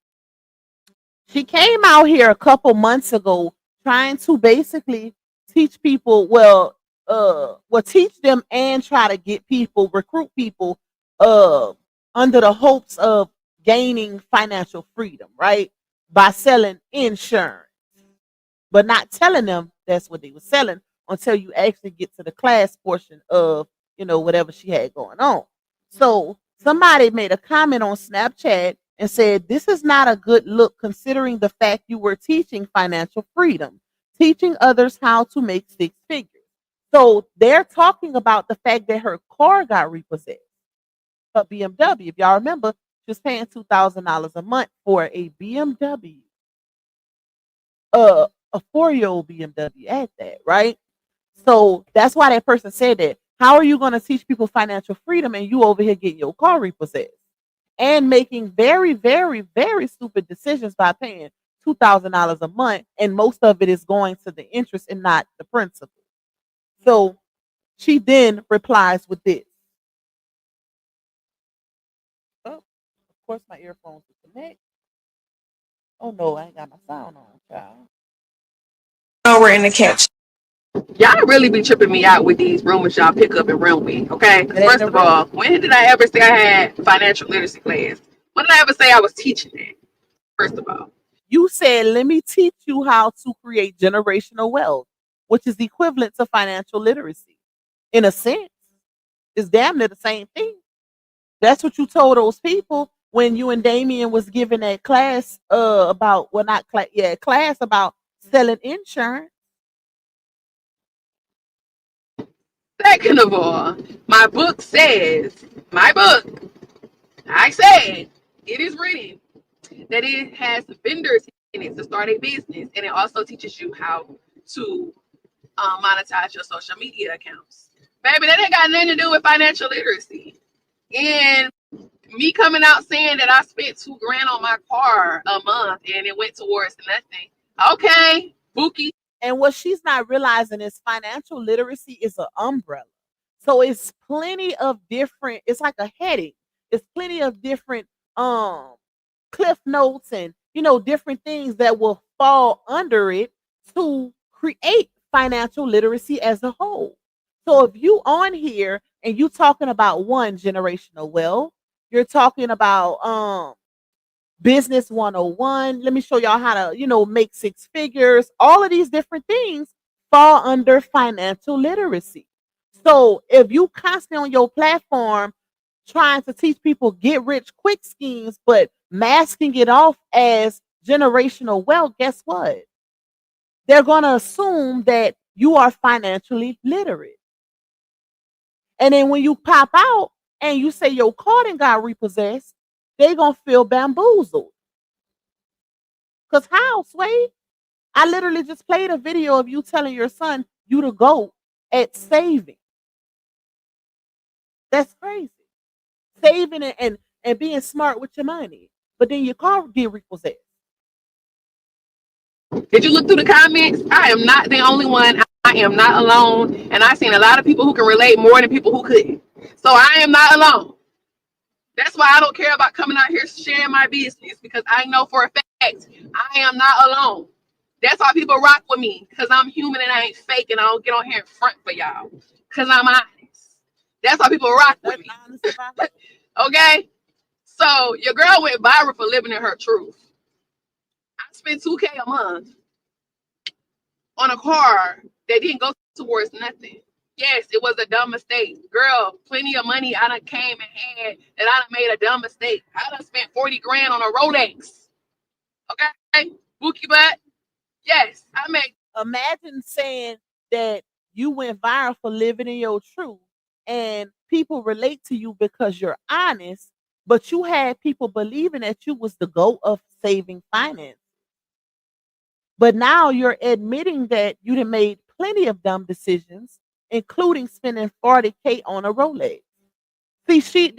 she came out here a couple months ago trying to basically teach people, teach them and try to get people, recruit people under the hopes of gaining financial freedom, right? By selling insurance, but not telling them that's what they were selling until you actually get to the class portion of, you know, whatever she had going on. So somebody made a comment on Snapchat and said, this is not a good look considering the fact you were teaching financial freedom, teaching others how to make six figures. So they're talking about the fact that her car got repossessed. Her BMW, if y'all remember, she was paying $2,000 a month for a BMW, a 4-year-old BMW at that, right? So that's why that person said that. How are you going to teach people financial freedom and you over here getting your car repossessed and making very, very, very stupid decisions by paying $2,000 a month, and most of it is going to the interest and not the principal. So she then replies with this. Oh, of course, my earphones will connect. Oh no, I ain't got my sound on, child. Oh, we're in the catch. Y'all really be tripping me out with these rumors y'all pick up and run with, okay? First of all, when did I ever say I had financial literacy class? When did I ever say I was teaching that? First of all. You said, let me teach you how to create generational wealth, which is equivalent to financial literacy. In a sense, it's damn near the same thing. That's what you told those people when you and Damien was giving that class about, well, not class, yeah, class about selling insurance. Second of all, my book, I said It is written that it has vendors in it to start a business, and it also teaches you how to monetize your social media accounts. Baby, that ain't got nothing to do with financial literacy. And me coming out saying that I spent $2,000 on my car a month and it went towards nothing. Okay, Bookie. And what she's not realizing is financial literacy is an umbrella. So it's plenty of different, it's like a heading. It's plenty of different cliff notes and different things that will fall under it to create financial literacy as a whole. So if you on here and you talking about one, generational wealth, you're talking about business 101, let me show y'all how to make six figures, all of these different things fall under financial literacy. So if you constantly on your platform trying to teach people get rich quick schemes but masking it off as generational wealth, guess what? They're going to assume that you are financially literate. And then when you pop out and you say your card and got repossessed, they're going to feel bamboozled. Because how, Sway? I literally just played a video of you telling your son you the GOAT at saving. That's crazy. Saving and being smart with your money. But then your car get repossessed. Did you look through the comments? I am not the only one. I am not alone. And I've seen a lot of people who can relate more than people who couldn't. So I am not alone. That's why I don't care about coming out here sharing my business, because I know for a fact I am not alone. That's why people rock with me, because I'm human and I ain't fake, and I don't get on here in front for y'all because I'm honest. That's why people rock with me. Okay? So your girl went viral for living in her truth. I spent $2,000 a month on a car that didn't go towards nothing. Yes, it was a dumb mistake. Girl, plenty of money I done came and had that I done made a dumb mistake. I done spent $40,000 on a Rolex. Okay? Bookie butt. Yes, I made. Imagine saying that you went viral for living in your truth and people relate to you because you're honest, but you had people believing that you was the GOAT of saving finance. But now you're admitting that you done made plenty of dumb decisions, including spending $40,000 on a Rolex. See,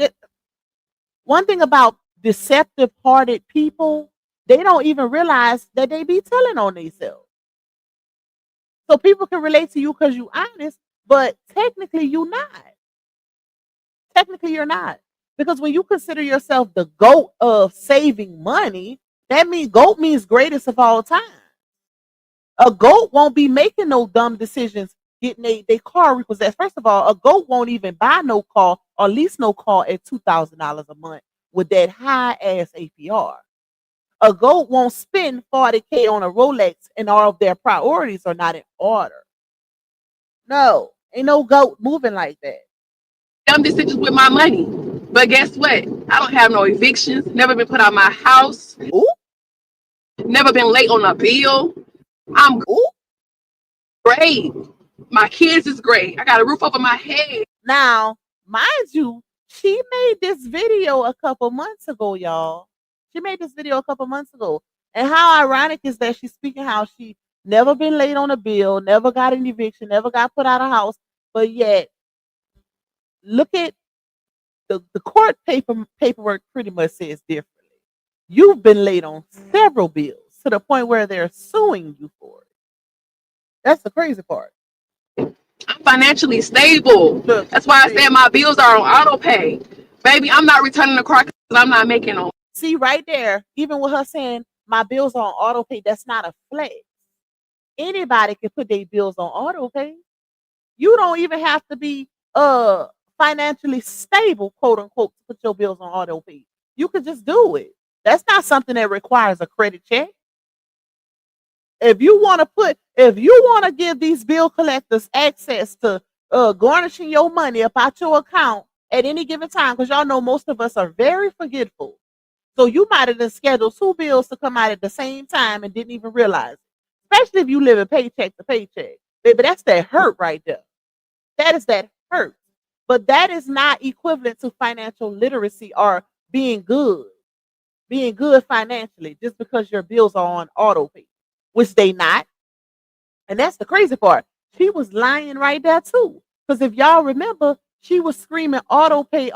one thing about deceptive hearted people, they don't even realize that they be telling on themselves. So people can relate to you because you're honest, but technically you're not. Technically you're not. Because when you consider yourself the GOAT of saving money, that means GOAT means greatest of all time. A GOAT won't be making no dumb decisions getting their car repossessed. First of all, a GOAT won't even buy no car or lease no car at $2,000 a month with that high ass APR. A GOAT won't spend $40,000 on a Rolex and all of their priorities are not in order. No, ain't no GOAT moving like that. Dumb decisions with my money. But guess what? I don't have no evictions, never been put out my house, Ooh. Never been late on a bill. I'm great. My kids is great. I got a roof over my head. Now, mind you, she made this video a couple months ago, y'all. She made this video a couple months ago. And how ironic is that she's speaking how she never been late on a bill, never got an eviction, never got put out of house, but yet look at the court paperwork pretty much says differently. You've been late on several bills to the point where they're suing you for it. That's the crazy part. I'm financially stable. Look, that's why I said my bills are on auto pay. Baby, I'm not returning the car because I'm not making them. See, right there, even with her saying my bills are on auto pay, that's not a flex. Anybody can put their bills on auto pay. You don't even have to be financially stable, quote unquote, to put your bills on auto pay. You could just do it. That's not something that requires a credit check. If you want to give these bill collectors access to garnishing your money up out your account at any given time, because y'all know most of us are very forgetful. So you might have scheduled 2 bills to come out at the same time and didn't even realize it. Especially if you live in paycheck to paycheck. Baby, that's that hurt right there. That is that hurt. But that is not equivalent to financial literacy or being good. being good financially just because your bills are on auto pay, which they not. And that's the crazy part. She was lying right there too. Because if y'all remember, she was screaming auto pay,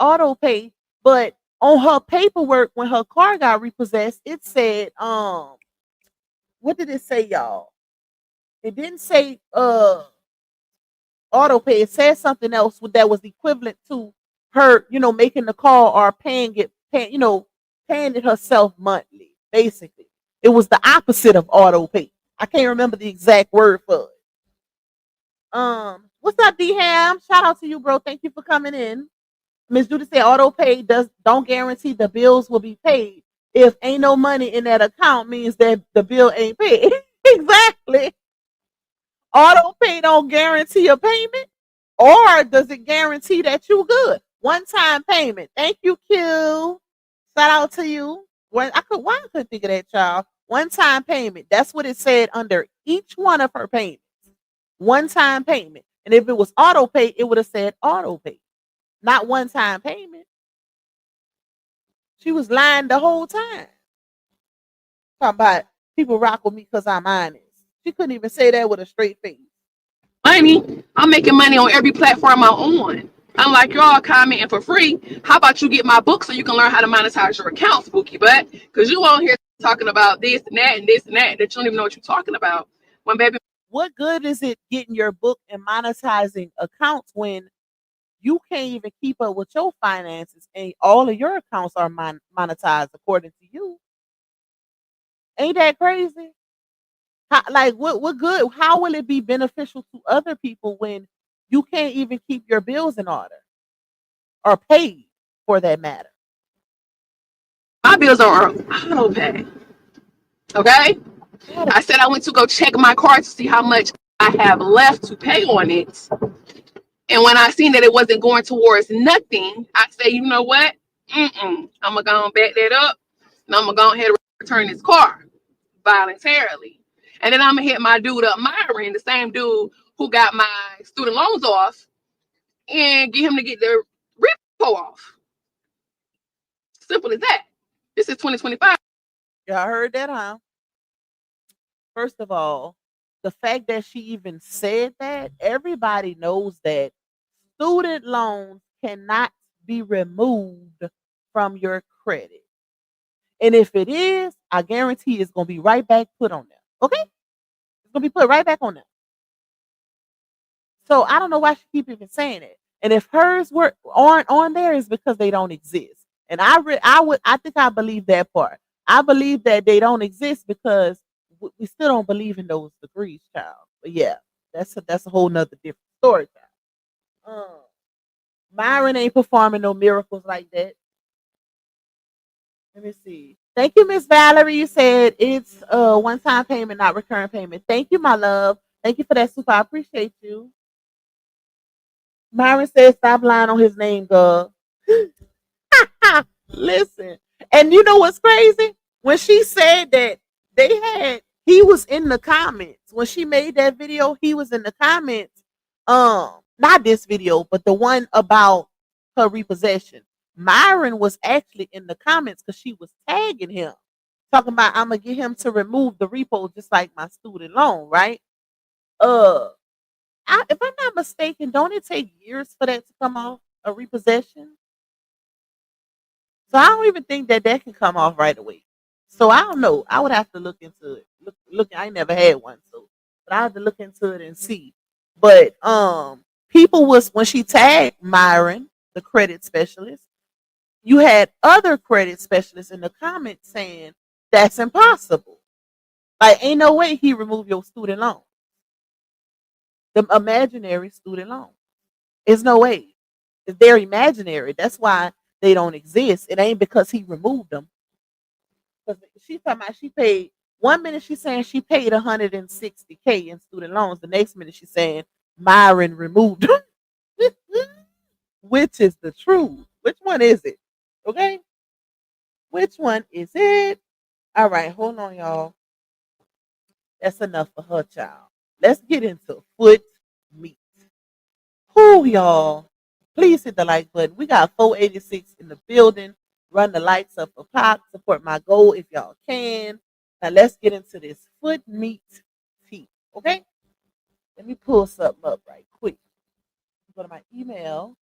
but on her paperwork when her car got repossessed, it said, what did it say, y'all? It didn't say auto pay. It said something else that was equivalent to her, making the call or paying it herself monthly. Basically, it was the opposite of auto pay. I can't remember the exact word for it. What's up, D Ham? Shout out to you, bro. Thank you for coming in. Miss Judy said auto pay don't guarantee the bills will be paid. If ain't no money in that account means that the bill ain't paid. Exactly. Auto pay don't guarantee a payment, or does it guarantee that you good? One time payment. Thank you, Q. Shout out to you. Why I couldn't think of that, child. One time payment. That's what it said under each one of her payments. One time payment. And if it was auto pay, it would have said auto pay, not one time payment. She was lying the whole time. Talking about people rock with me because I'm honest. She couldn't even say that with a straight face. Money. I'm making money on every platform I'm on. Unlike y'all commenting for free, how about you get my book so you can learn how to monetize your account, spooky butt? Because you on here talking about this and that and this and that you don't even know what you're talking about. When baby, what good is it getting your book and monetizing accounts when you can't even keep up with your finances and all of your accounts are monetized according to you? Ain't that crazy? What good? How will it be beneficial to other people when you can't even keep your bills in order or paid for that matter? my bills are auto pay. Okay? I said I went to go check my card to see how much I have left to pay on it. And when I seen that it wasn't going towards nothing, I say, you know what? I'm gonna go and back that up, and I'm gonna go ahead and return this car voluntarily. And then I'm gonna hit my dude up, Myron, the same dude who got my student loans off, and get him to get the repo off. Simple as that. This is 2025. Y'all heard that, huh? First of all, the fact that she even said that, everybody knows that student loans cannot be removed from your credit. And if it is, I guarantee it's going to be right back put on there. Okay? It's going to be put right back on there. So I don't know why she keep even saying it. And if hers aren't on there, it's because they don't exist. And I think I believe that part. I believe that they don't exist because we still don't believe in those degrees, child. But yeah, that's a whole nother different story, child. Myron ain't performing no miracles like that. Let me see. Thank you, Miss Valerie. You said it's one-time payment, not recurring payment. Thank you, my love. Thank you for that, super. I appreciate you. Myron says stop lying on his name, girl. Listen. And you know what's crazy? When she said that he was in the comments. When she made that video, he was in the comments. Not this video, but the one about her repossession. Myron was actually in the comments because she was tagging him, talking about I'm gonna get him to remove the repo just like my student loan, right? If I'm not mistaken, don't it take years for that to come off, a repossession? So I don't even think that can come off right away. So I don't know. I would have to look into it. Look. I never had one, so but I have to look into it and see. But people was when she tagged Myron, the credit specialist, you had other credit specialists in the comments saying that's impossible. Like, ain't no way he removed your student loan, the imaginary student loan. There's no way. They're imaginary. That's why they don't exist. It ain't because he removed them. Because she talking about she paid 1 minute she's saying she paid $160K in student loans. The next minute she's saying Myron removed them. Which is the truth? Which one is it? Okay? Which one is it? All right, hold on, y'all. That's enough for her, child. Let's get into foot meat. Who, y'all? Please hit the like button. We got 486 in the building. Run the lights up for Pop. Support my goal if y'all can. Now let's get into this foot meat tea. Okay? Let me pull something up right quick. Go to my email.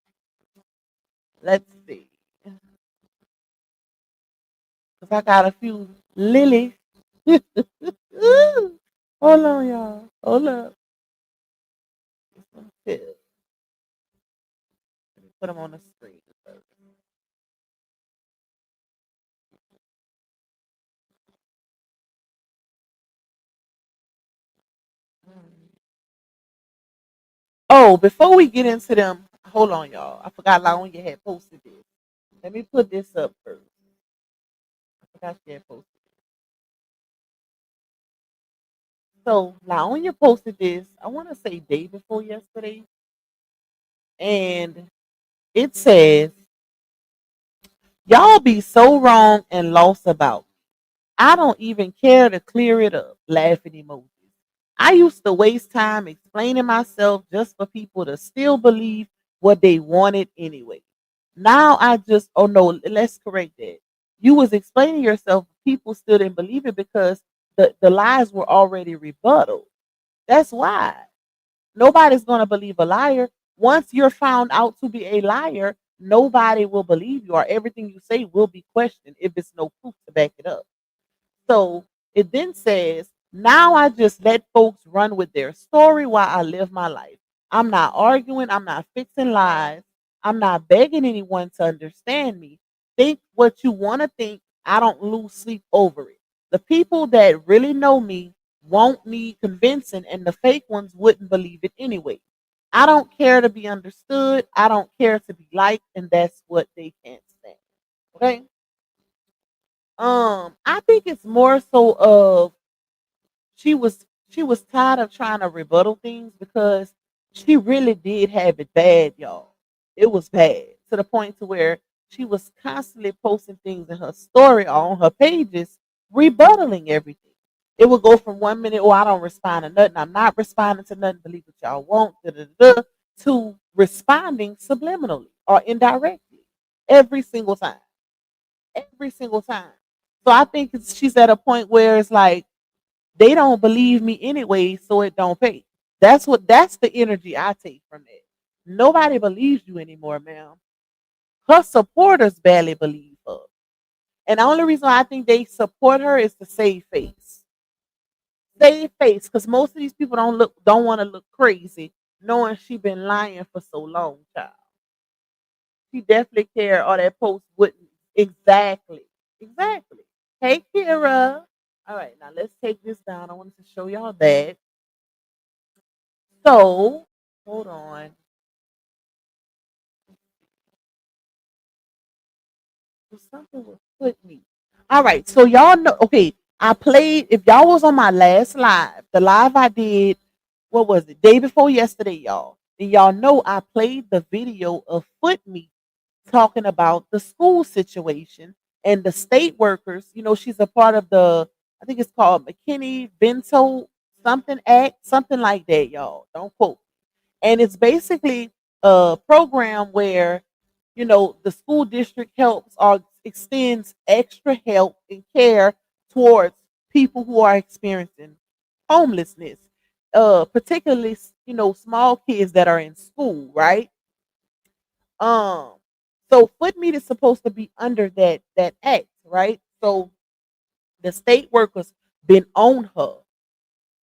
Let's see. Because I got a few lilies. Hold on, y'all. Hold up. Let me put them on the screen first. Oh, before we get into them, hold on, y'all. I forgot Laonia had posted this. Let me put this up first. I forgot she had posted. So Laonia posted this, I want to say day before yesterday. And it says, y'all be so wrong and lost about me. I don't even care to clear it up. Laughing emojis. I used to waste time explaining myself just for people to still believe what they wanted anyway. Now I just, oh no, let's correct that. You was explaining yourself, people still didn't believe it because the lies were already rebutted. That's why. Nobody's going to believe a liar. Once you're found out to be a liar, nobody will believe you, or everything you say will be questioned if it's no proof to back it up. So it then says, now I just let folks run with their story while I live my life. I'm not arguing. I'm not fixing lies. I'm not begging anyone to understand me. Think what you want to think. I don't lose sleep over it. The people that really know me won't need convincing, and the fake ones wouldn't believe it anyway. I don't care to be understood. I don't care to be liked, and that's what they can't stand. Okay. I think it's more so of she was tired of trying to rebuttal things because she really did have it bad, y'all. It was bad to the point to where she was constantly posting things in her story or on her pages, rebuttaling everything. It would go from 1 minute, oh, I don't respond to nothing. I'm not responding to nothing. Believe what y'all want, da, da, da, da, to responding subliminally or indirectly every single time. Every single time. So I think she's at a point where it's like they don't believe me anyway, so it don't pay. That's the energy I take from it. Nobody believes you anymore, ma'am. Her supporters barely believe her. And the only reason I think they support her is to save face. Save face, because most of these people don't want to look crazy, knowing she been lying for so long, child. She definitely care or that post wouldn't exactly. Exactly. Hey Ciera. All right, now let's take this down. I wanted to show y'all that. So, hold on. Something will put me. All right, so y'all know. Okay, I played. If y'all was on my last live, the live I did, what was it? Day before yesterday, y'all. And y'all know I played the video of Foot Meat talking about the school situation and the state workers. You know, she's a part of the. I think it's called McKinney Vento something act, something like that, y'all. Don't quote. And it's basically a program where the school district helps or extends extra help and care towards people who are experiencing homelessness, particularly small kids that are in school, right? um so foot meat is supposed to be under that act, right? So the state workers been on her,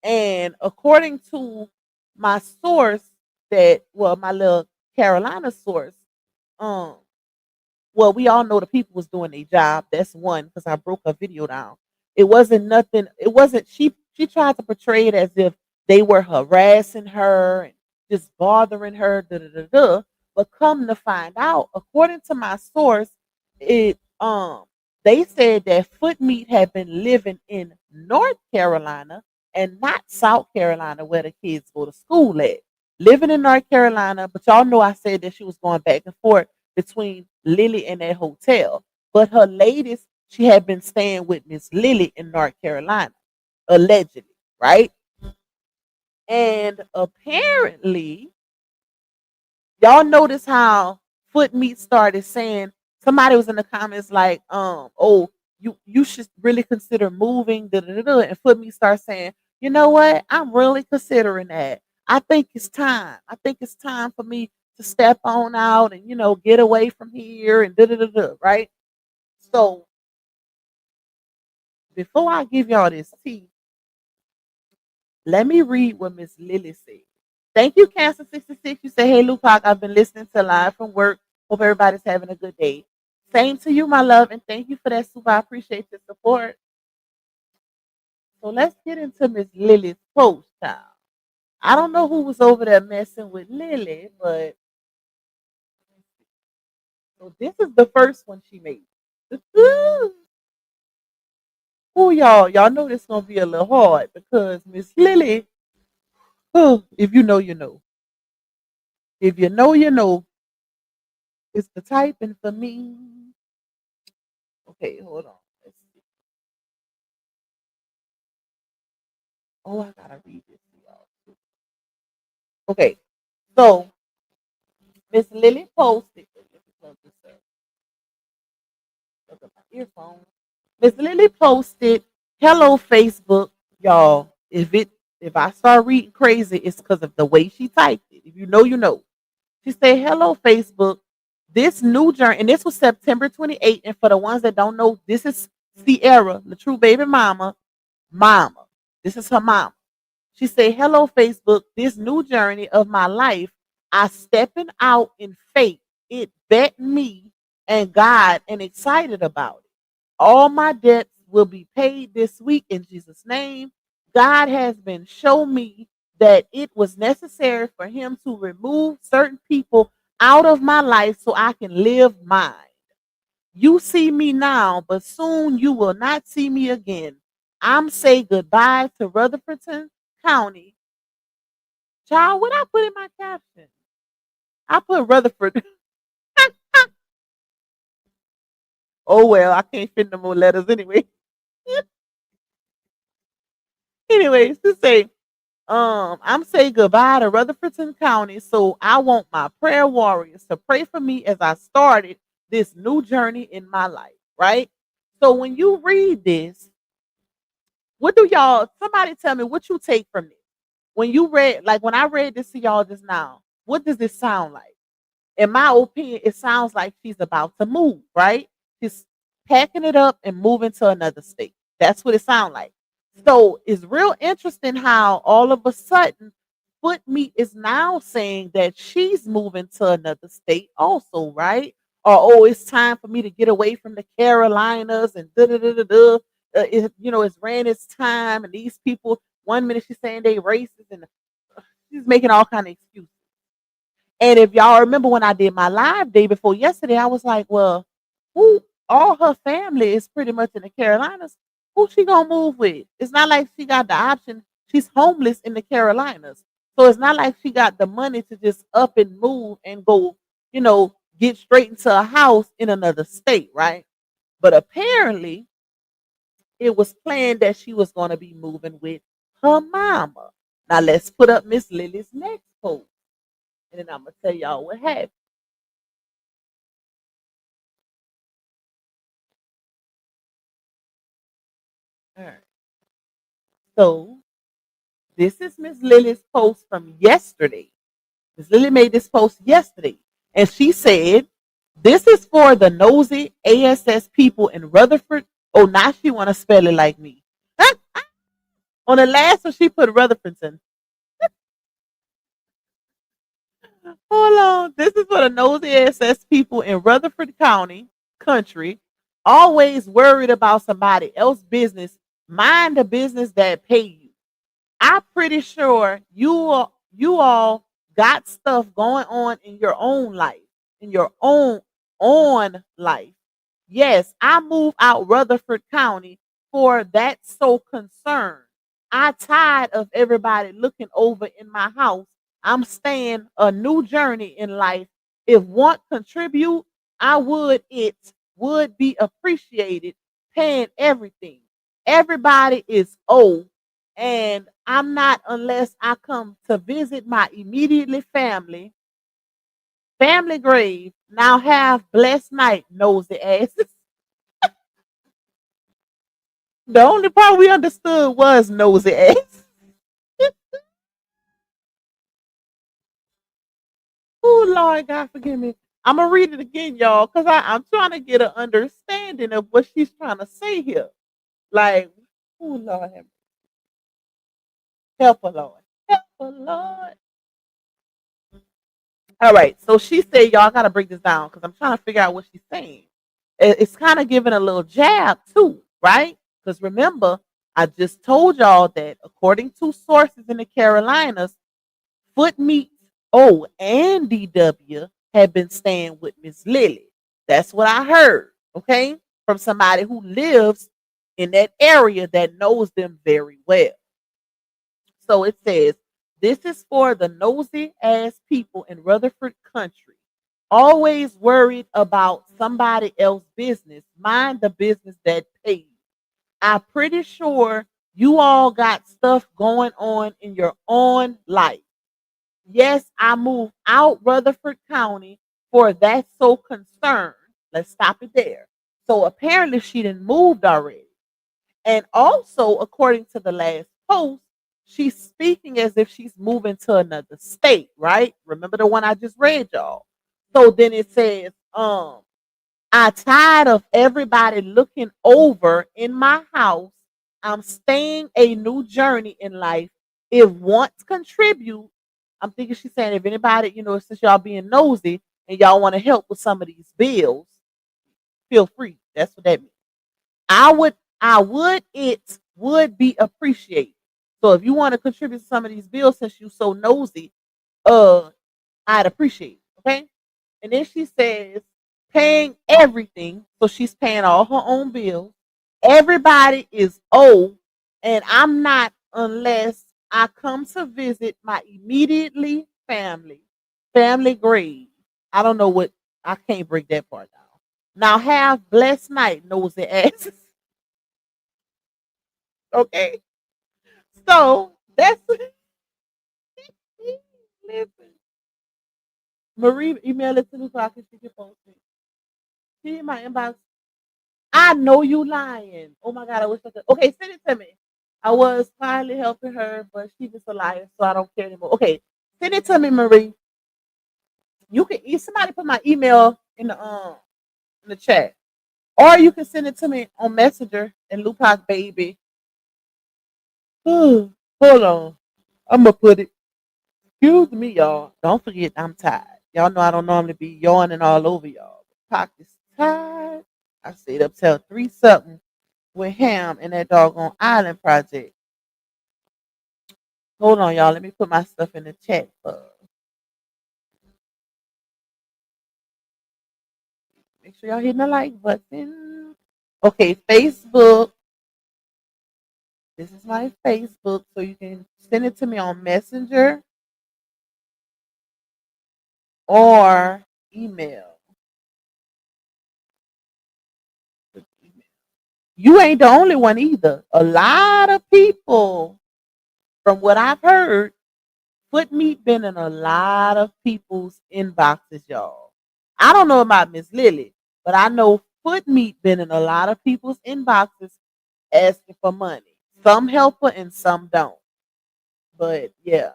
and according to my source, my little Carolina source, um, well, we all know the people was doing their job. That's one, because I broke her video down. It wasn't nothing. It wasn't. She tried to portray it as if they were harassing her and just bothering her. Da da da da. But come to find out, according to my source, it they said that Foot Meat had been living in North Carolina and not South Carolina, where the kids go to school at. Living in North Carolina, but y'all know I said that she was going back and forth between Lily and that hotel. But her latest, she had been staying with Miss Lily in North Carolina, allegedly, right? And apparently, y'all notice how Foot Meat started saying Somebody was in the comments like, oh, you should really consider moving, da, da, da, da. And for me start saying, you know what? I'm really considering that. I think it's time. I think it's time for me to step on out and get away from here and da da da da. Right. So before I give y'all this tea, let me read what Miss Lily said. Thank you, Cancer 66. You say, hey, Lupac, I've been listening to live from work. Hope everybody's having a good day. Same to you, my love, and thank you for that, super. I appreciate your support. So let's get into Miss Lily's post, child. I don't know who was over there messing with Lily, but so this is the first one she made. Oh, y'all know this gonna be a little hard because Miss Lily, if you know, you know. If you know, you know. It's the typing for me. Okay, hold on. Let's see. Oh, I gotta read this to y'all. Okay, so Miss Lily posted. Let me plug this up. Plug up my earphone. Miss Lily posted, "Hello Facebook, y'all. If I start reading crazy, it's because of the way she typed it. If you know, you know." She said, "Hello Facebook. This new journey," and this was September 28th. And for the ones that don't know, this is Ciera, the true baby mama. Mama, this is her mom. She said, "Hello Facebook. This new journey of my life, I stepping out in faith. It bet me and God and excited about it. All my debts will be paid this week in Jesus' name. God has been shown me that it was necessary for him to remove certain people out of my life so I can live mine. You see me now, but soon you will not see me again. I'm say goodbye to Rutherford County." Child, what I put in my caption? I put Rutherford. Oh well, I can't fit no more letters anyway. Anyways, to say, I'm saying goodbye to Rutherford County, so I want my prayer warriors to pray for me as I started this new journey in my life, right? So when you read this, what do y'all, somebody tell me what you take from this? When you read, like when I read this to y'all just now, what does this sound like? In my opinion, it sounds like she's about to move, right? She's packing it up and moving to another state. That's what it sounds like. So it's real interesting how all of a sudden Foot Meat is now saying that she's moving to another state also, right? Or oh, it's time for me to get away from the Carolinas and da da da da da. It's ran its time, and these people. One minute she's saying they racist, and she's making all kind of excuses. And if y'all remember when I did my live day before yesterday, I was like, well, who all her family is pretty much in the Carolinas. Who she gonna move with? It's not like she got the option. She's homeless in the Carolinas. So it's not like she got the money to just up and move and go, get straight into a house in another state, right? But apparently it was planned that she was gonna be moving with her mama. Now let's put up Miss Lily's next post. And then I'm gonna tell y'all what happened. All right. So this is Miss Lily's post from yesterday. Miss Lily made this post yesterday, and she said, "This is for the nosy ASS people in Rutherford." Oh, now she want to spell it like me. On the last one, she put Rutherfordton. Hold on. This is for the nosy ASS people in Rutherford County, country, always worried about somebody else's business. Mind the business that pay you. I'm pretty sure you all got stuff going on in your own life, in your own on life. Yes, I moved out Rutherford County for that so concerned. I tired of everybody looking over in my house. I'm staying a new journey in life. If one contribute, I would it would be appreciated, paying everything. Everybody is old, and I'm not unless I come to visit my immediately family grave. Now have blessed night, nosy asses. The only part we understood was nosy ass. Oh Lord God, forgive me. I'm gonna read it again, y'all, because I'm trying to get an understanding of what she's trying to say here. Like, oh Lord, help her, Lord, help her, Lord. All right, so she said, y'all gotta break this down because I'm trying to figure out what she's saying. It's kind of giving a little jab too, right? Because remember, I just told y'all that according to sources in the Carolinas, Foot Meets O and DW have been staying with Miss Lily. That's what I heard, okay, from somebody who lives in that area that knows them very well. So it says, this is for the nosy ass people in Rutherford country. Always worried about somebody else's business. Mind the business that pays. I'm pretty sure you all got stuff going on in your own life. Yes, I moved out Rutherford County for that so concerned. Let's stop it there. So apparently she didn't moved already. And also, according to the last post, she's speaking as if she's moving to another state, right? Remember the one I just read, y'all. So then it says, I tired of everybody looking over in my house. I'm staying a new journey in life. If wants contribute, I'm thinking she's saying if anybody, since y'all being nosy and y'all want to help with some of these bills, feel free. That's what that means. It would be appreciated. So if you want to contribute to some of these bills since you so nosy, uh, I'd appreciate it. Okay. And then she says, paying everything. So she's paying all her own bills. Everybody is old, and I'm not unless I come to visit my immediately family. Family grave. I don't know what I can't break that part down. Now have blessed night, nosy asses. Okay. So that's listen. Marie email it to me so I can see your post it. See in my inbox. I know you lying. Oh my god, I wish I could. Okay, send it to me. I was finally helping her, but she's just a liar, so I don't care anymore. Okay, send it to me, Marie. You can somebody put my email in the chat. Or you can send it to me on Messenger and Lupac baby. Hold on. I'm gonna put it. Excuse me, y'all. Don't forget I'm tired. Y'all know I don't normally be yawning all over y'all. Pac is tired. I stayed up till 3 something with him in that doggone island project. Hold on, y'all. Let me put my stuff in the chat. Make sure y'all hitting the like button. Okay, Facebook. This is my Facebook, so you can send it to me on Messenger or email. You ain't the only one either. A lot of people, from what I've heard, foot meat been in a lot of people's inboxes, y'all. I don't know about Miss Lily, but I know foot meat been in a lot of people's inboxes asking for money. Some help her and some don't. But yeah,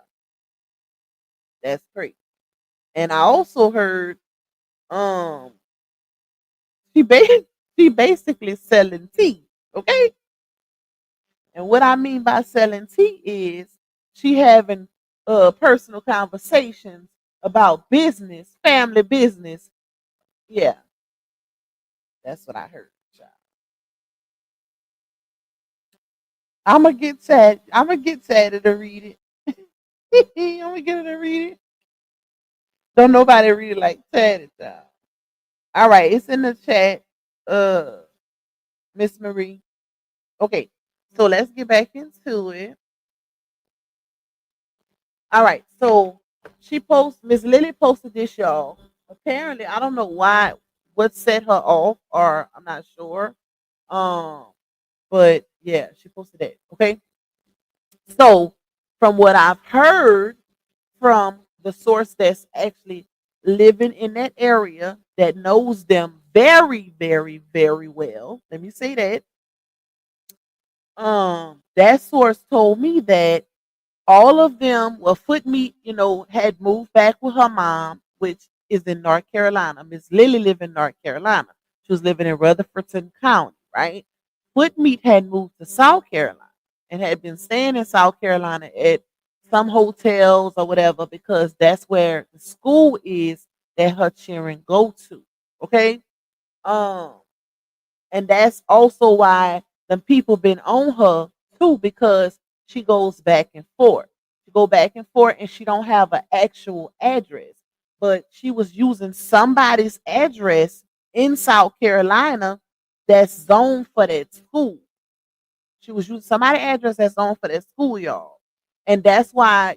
that's great. And I also heard um she ba- she basically selling tea. Okay? And what I mean by selling tea is she having personal conversations about business, family business. Yeah, that's what I heard. I'm gonna get sad. I'm gonna get sad to read it. I'm gonna get her to read it. Don't nobody read it like sad child. All right, it's in the chat. Uh, Miss Marie. Okay, so let's get back into it. All right, so Miss Lily posted this, y'all. Apparently, I don't know what set her off, or I'm not sure. Um, but yeah, she posted that. Okay, so from what I've heard from the source that's actually living in that area that knows them very, very, very well. Let me say that. That source told me that all of them, well, Footmeat, had moved back with her mom, which is in North Carolina. Miss Lily lived in North Carolina. She was living in Rutherford County, right? Footmeat had moved to South Carolina and had been staying in South Carolina at some hotels or whatever because that's where the school is that her children go to. Okay. Um, and that's also why the people been on her too because she goes back and forth. She go back and forth and she don't have an actual address, but she was using somebody's address in South Carolina that's zoned for that school. She was using somebody's address that's on for that school, y'all. And that's why,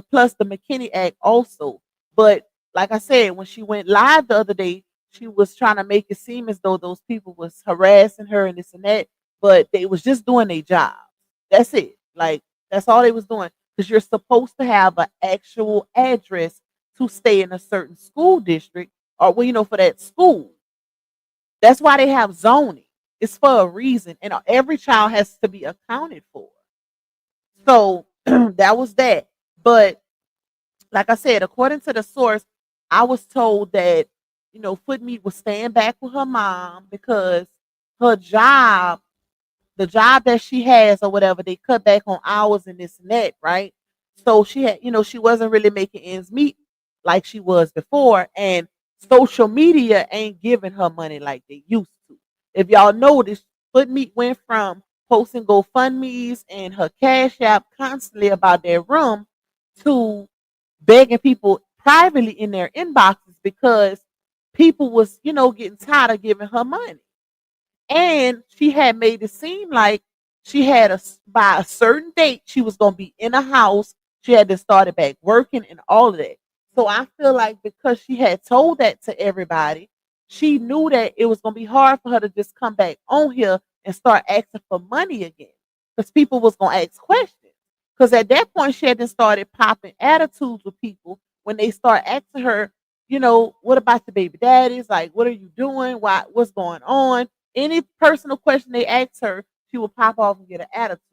plus the McKinney Act also. But like I said, when she went live the other day, she was trying to make it seem as though those people was harassing her and this and that, but they was just doing their job. That's it. Like that's all they was doing. Because you're supposed to have an actual address to stay in a certain school district or for that school. That's why they have zoning. It's for a reason, and every child has to be accounted for. So that was that. But like I said, according to the source, I was told that Footmeat was staying back with her mom because her job, the job that she has or whatever, they cut back on hours and this and that, right? So she had, she wasn't really making ends meet like she was before, and social media ain't giving her money like they used to. If y'all noticed, Footmeat went from posting GoFundMe's and her Cash App constantly about their room to begging people privately in their inboxes because people was, getting tired of giving her money. And she had made it seem like she had by a certain date she was gonna be in a house. She had to start back working and all of that. So I feel like because she had told that to everybody, she knew that it was gonna be hard for her to just come back on here and start asking for money again. Because people was gonna ask questions. Because at that point she had just started popping attitudes with people when they start asking her, what about the baby daddies? Like, what are you doing? What's going on? Any personal question they asked her, she would pop off and get an attitude.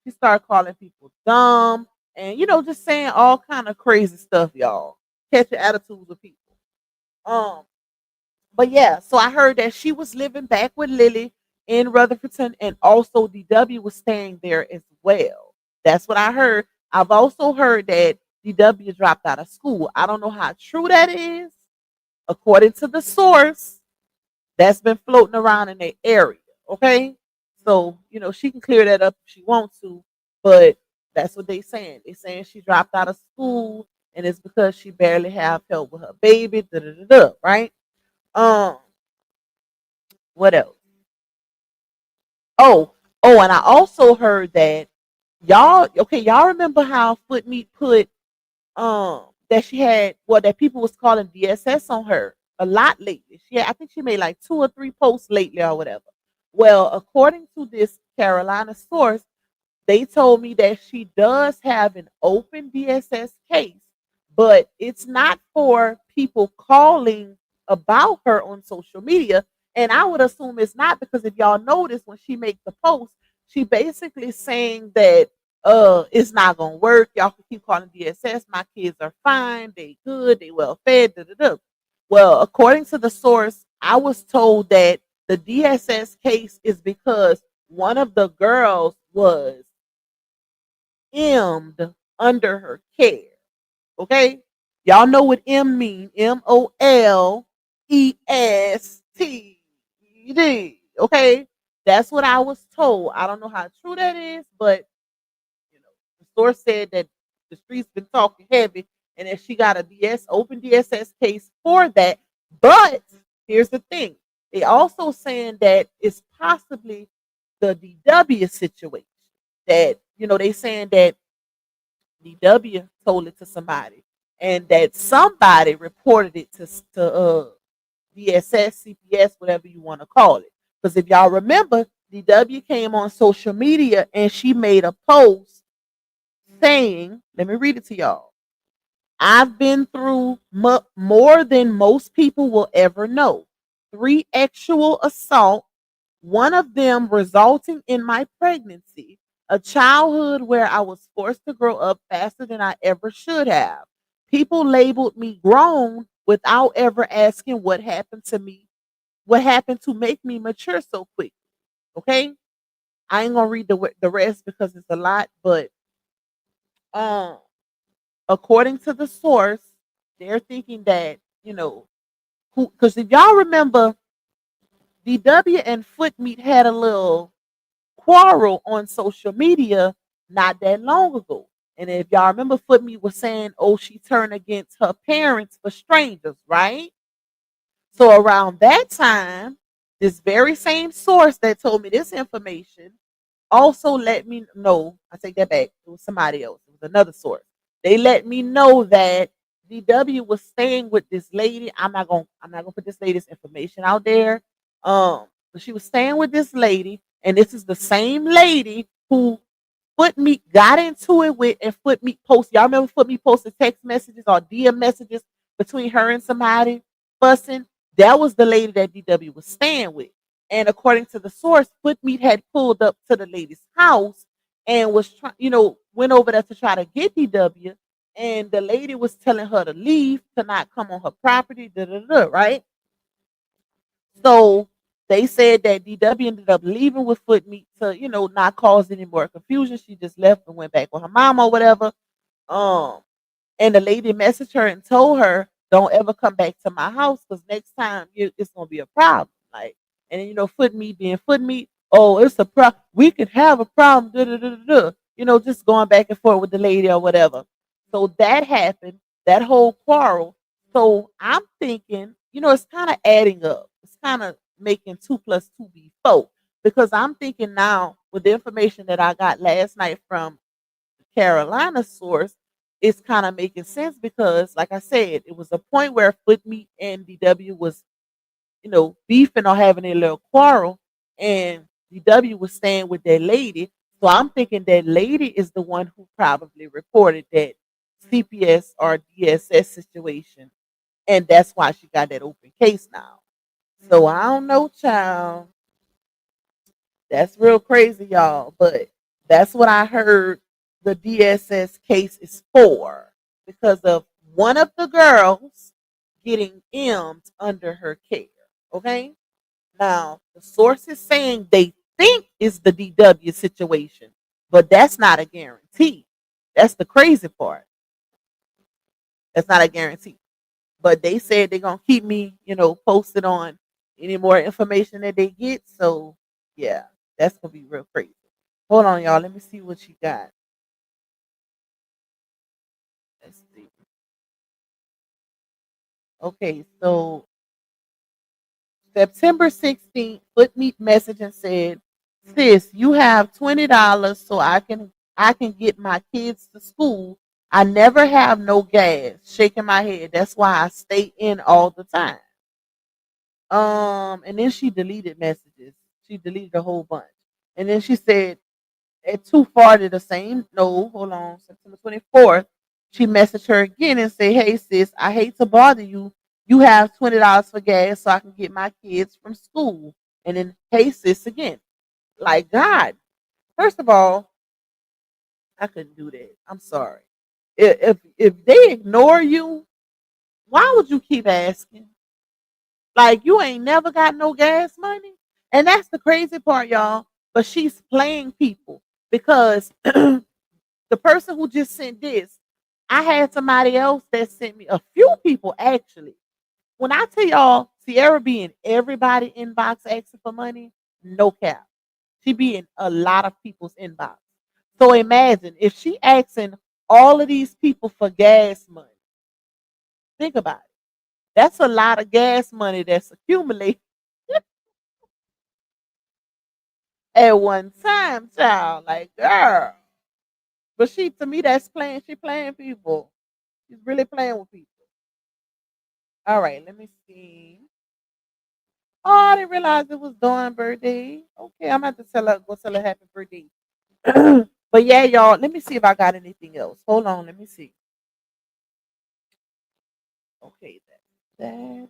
She started calling people dumb and just saying all kind of crazy stuff, y'all. Catching attitudes with people. But yeah, so I heard that she was living back with Lily in Rutherford, and also DW was staying there as well. That's what I heard. I've also heard that DW dropped out of school. I don't know how true that is. According to the source, that's been floating around in the area. Okay. So, she can clear that up if she wants to, but that's what they saying. They saying she dropped out of school and it's because she barely have help with her baby. Right? Um, what else? And I also heard that y'all remember how Footmeat put that she had that people was calling DSS on her a lot lately. I think she made like 2 or 3 posts lately or whatever. Well, according to this Carolina source, they told me that she does have an open DSS case, but it's not for people calling about her on social media. And I would assume it's not because if y'all notice when she makes the post, she basically saying that it's not gonna work. Y'all can keep calling DSS. My kids are fine, they good, they well fed. Well, according to the source, I was told that the DSS case is because one of the girls was M'd under her care. Okay? Y'all know what M mean. MOLESTED. Okay? That's what I was told. I don't know how true that is, but the source said that the streets been talking heavy and that she got a open DSS case for that. But here's the thing. They also saying that it's possibly the DW situation. That, they saying that DW told it to somebody and that somebody reported it to DSS, CPS, whatever you want to call it. Because if y'all remember, DW came on social media and she made a post saying, let me read it to y'all. I've been through more than most people will ever know. Three actual assaults, one of them resulting in my pregnancy, a childhood where I was forced to grow up faster than I ever should have. People labeled me grown without ever asking what happened to me, what happened to make me mature so quick. Okay, I ain't gonna read the rest because it's a lot, but um, according to the source, they're thinking that who, because if y'all remember, DW and Footmeat had a little quarrel on social media not that long ago. And if y'all remember, Footmeat was saying, oh, she turned against her parents for strangers, right? So around that time, this very same source that told me this information also let me know. I take that back. It was somebody else. It was another source. They let me know that DW was staying with this lady. I'm not gonna put this lady's information out there. But she was staying with this lady, and this is the same lady who Footmeat got into it with, and Footmeat post. Y'all remember Footmeat posted text messages or DM messages between her and somebody fussing? That was the lady that DW was staying with. And according to the source, Footmeat had pulled up to the lady's house and was trying, went over there to try to get DW. And the lady was telling her to leave, to not come on her property, right? So they said that DW ended up leaving with Footmeat to, not cause any more confusion. She just left and went back with her mom or whatever. Um, and the lady messaged her and told her, "Don't ever come back to my house because next time it's gonna be a problem." Like, and then Footmeat being Footmeat. Oh, it's a problem. We could have a problem. Da, da, da, da, da. Just going back and forth with the lady or whatever. So that happened. That whole quarrel. So I'm thinking, it's kind of adding up. It's kind of making 2 plus 2 be 4 because I'm thinking now with the information that I got last night from Carolina source, it's kind of making sense because, like I said, it was a point where Footmeat and DW was, beefing or having a little quarrel, and DW was staying with that lady. So I'm thinking that lady is the one who probably reported that CPS or DSS situation, and that's why she got that open case now. So I don't know, child. That's real crazy, y'all. But that's what I heard the DSS case is for because of one of the girls getting M'd under her care. Okay. Now, the source is saying they think it's the DW situation, but that's not a guarantee. That's the crazy part. That's not a guarantee. But they said they're going to keep me, posted on any more information that they get. So, yeah, that's going to be real crazy. Hold on, y'all. Let me see what you got. Let's see. Okay, so September 16th, Footmeat message and said, "Sis, you have $20 so I can get my kids to school. I never have no gas." Shaking my head. That's why I stay in all the time. And then she deleted messages. She deleted a whole bunch. And then she said, at 2:40, the same, no, hold on, September 24th, she messaged her again and said, "Hey sis, I hate to bother you. You have $20 for gas so I can get my kids from school." And then, "Hey sis," again. Like, God, first of all, I couldn't do that. I'm sorry. If they ignore you, why would you keep asking? Like, you ain't never got no gas money. And that's the crazy part, y'all. But she's playing people because the person who just sent this, I had somebody else that sent me, a few people actually. When I tell y'all, Ciera be in everybody inbox asking for money, no cap. She be in a lot of people's inbox. So imagine if she asking all of these people for gas money. Think about it. That's a lot of gas money that's accumulated at one time, child. Like, girl. But she, to me, that's playing. She playing people. She's really playing with people. All right, let me see. Oh, I didn't realize it was Dawn's birthday. Okay, I'm about to go tell her happy birthday. But yeah, y'all, let me see if I got anything else. Hold on, let me see. Okay, that.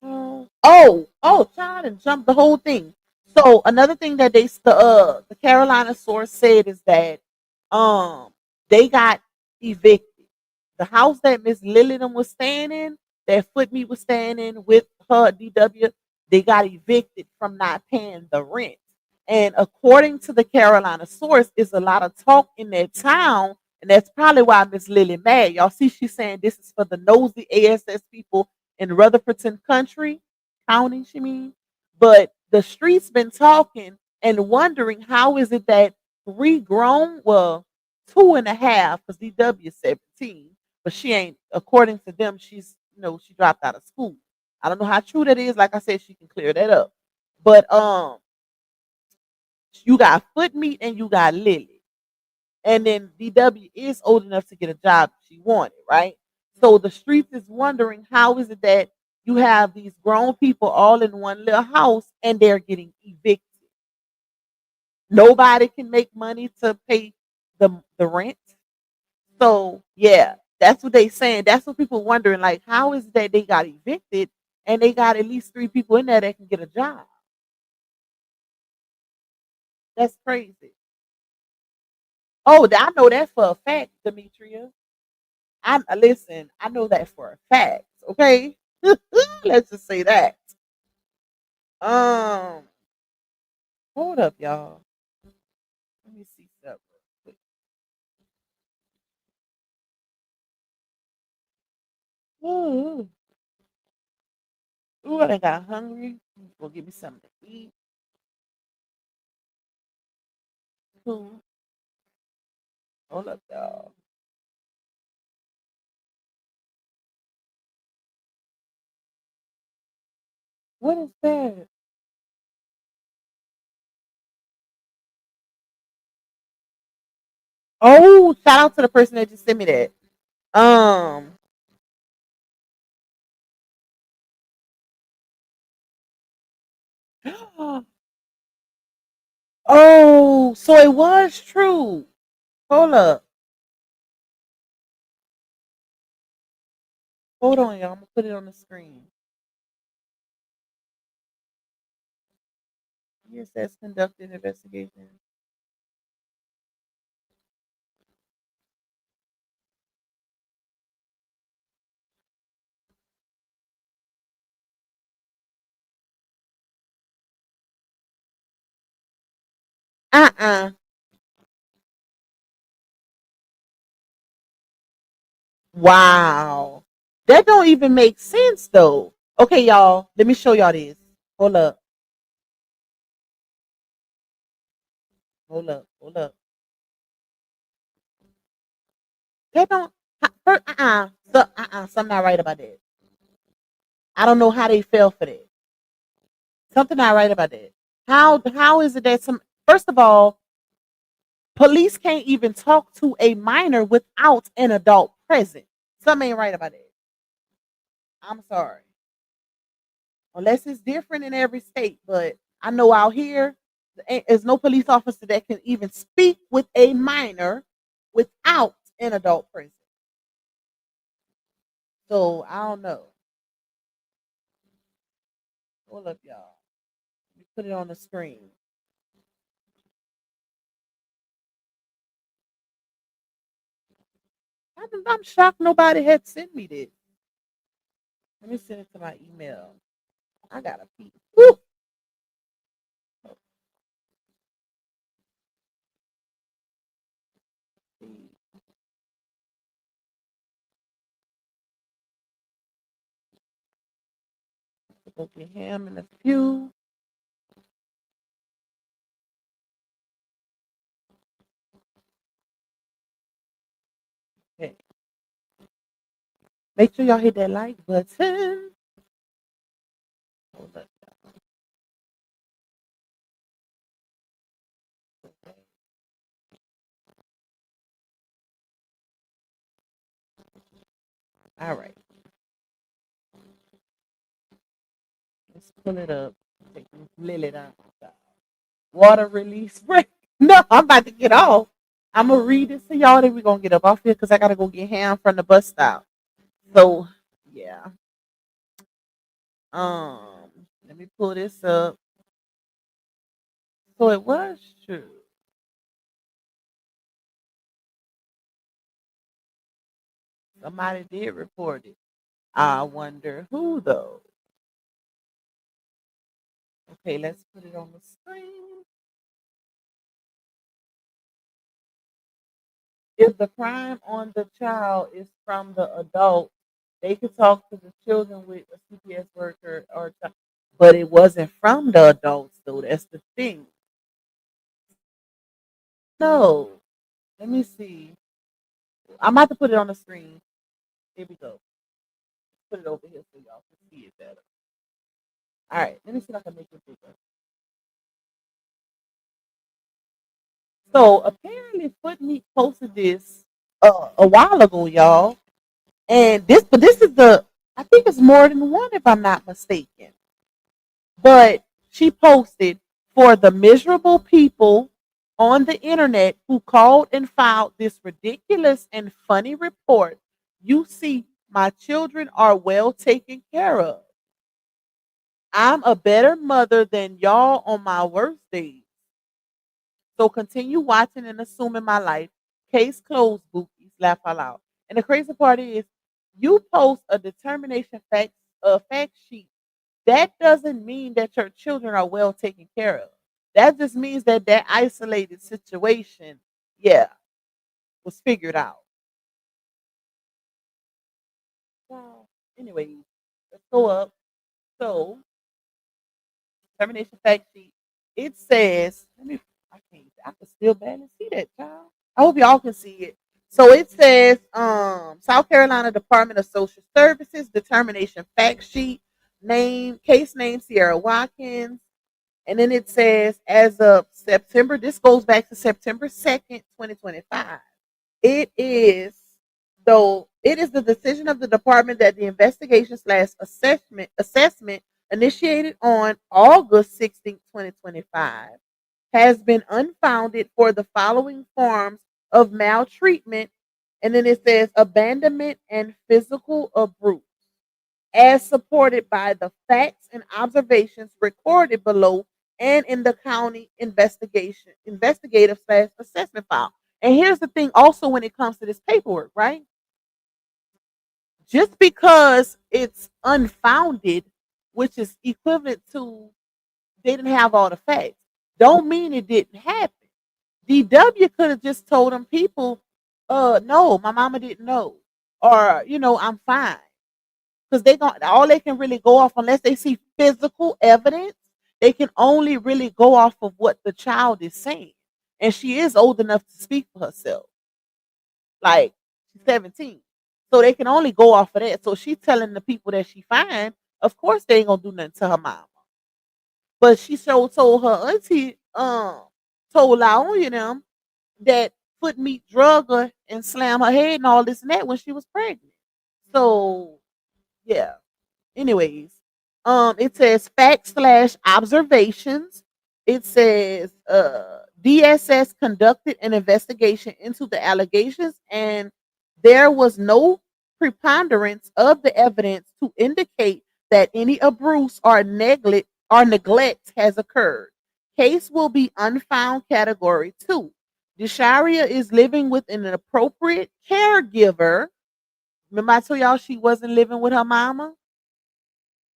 Oh, child, and jumped the whole thing. So another thing that the Carolina source said is that they got evicted. The house that Miss Lillian was staying in, that Foot Me was staying in with her DW, they got evicted from not paying the rent. And according to the Carolina source, is a lot of talk in that town, and that's probably why Miss Lily mad. Y'all see, she's saying this is for the nosy ASS people in Rutherford County, she means. But the streets been talking and wondering how is it that three grown, well, two and a half, because DW is 17, but she ain't, according to them, she's, she dropped out of school. I don't know how true that is. Like I said, she can clear that up. But you got Foot Meat and you got Lily. And then DW is old enough to get a job she wanted, right? So the streets is wondering how is it that you have these grown people all in one little house and they're getting evicted. Nobody can make money to pay the rent. So yeah, that's what they saying. That's what people wondering. Like, how is it that they got evicted and they got at least three people in there that can get a job? That's crazy. Oh, I know that for a fact, Demetria. I listen. I know that for a fact. Okay, let's just say that. Um, hold up, y'all. Let me see something real quick. Ooh, ooh, I got hungry. Go give me something to eat. Cool. Hold up, y'all. What is that? Oh, shout out to the person that just sent me that. Um. Oh, so it was true. Hold up. Hold on, y'all. I'm gonna put it on the screen. Here it says conducted investigation. Uh-uh. Wow. That don't even make sense though. Okay, y'all. Let me show y'all this. Hold up. Hold up. Hold up. That don't So, something not right about that. I don't know how they fell for that. Something not right about that. How is it that some first of all, police can't even talk to a minor without an adult present. Something ain't right about that. I'm sorry. Unless it's different in every state, but I know out here there's no police officer that can even speak with a minor without an adult present. So I don't know. Hold up, y'all. Let me put it on the screen. I'm shocked nobody had sent me this. Let me send it to my email. I gotta pee. Woo! Go get him in a few. Okay. Make sure y'all hit that like button. Hold up. All right. Let's pull it up. Take this lily down. Water release break. No, I'm about to get off. I'm gonna read this to y'all. Then we're gonna get up off here because I gotta go get ham from the bus stop. So yeah. Let me pull this up. So it was true. Somebody did report it. I wonder who though. Okay, let's put it on the screen. If the crime on the child is from the adult, they could talk to the children with a CPS worker but it wasn't from the adults though. That's the thing. No, let me see. I'm about to put it on the screen. Here we go. Put it over here so y'all can see it better. All right, let me see if I can make it bigger. So apparently, Footmeat posted this a while ago, y'all. And this is I think it's more than one if I'm not mistaken. But she posted for the miserable people on the internet who called and filed this ridiculous and funny report. You see, my children are well taken care of. I'm a better mother than y'all on my worst days. So continue watching and assuming my life. Case closed, Bookies. Laugh out loud. And the crazy part is, you post a determination fact sheet. That doesn't mean that your children are well taken care of. That just means that that isolated situation, yeah, was figured out. Well, anyway, let's go up. So, determination fact sheet. It says, I can still barely see that, child. I hope y'all can see it. So it says, South Carolina Department of Social Services determination fact sheet, case name Ciera Watkins, and then it says as of September, this goes back to September 2nd, 2025. It is it is the decision of the department that the investigation slash assessment initiated on August 16, 2025 has been unfounded for the following forms of maltreatment, and then it says abandonment and physical abuse, as supported by the facts and observations recorded below and in the county investigative slash assessment file. And here's the thing also when it comes to this paperwork, right? Just because it's unfounded, which is equivalent to they didn't have all the facts, don't mean it didn't happen. DW could have just told them people, no, my mama didn't know. Or, I'm fine. Because all they can really go off unless they see physical evidence, they can only really go off of what the child is saying. And she is old enough to speak for herself. Like she's 17. So they can only go off of that. So she's telling the people that she fine, of course they ain't gonna do nothing to her mama. But she told her auntie, told Laonia them that foot meat drug her and slam her head and all this and that when she was pregnant. So yeah. Anyways, it says facts slash observations. It says DSS conducted an investigation into the allegations, and there was no preponderance of the evidence to indicate that any abuse or neglect has occurred. Case will be unfound category 2. Desharia is living with an appropriate caregiver. Remember I told y'all she wasn't living with her mama?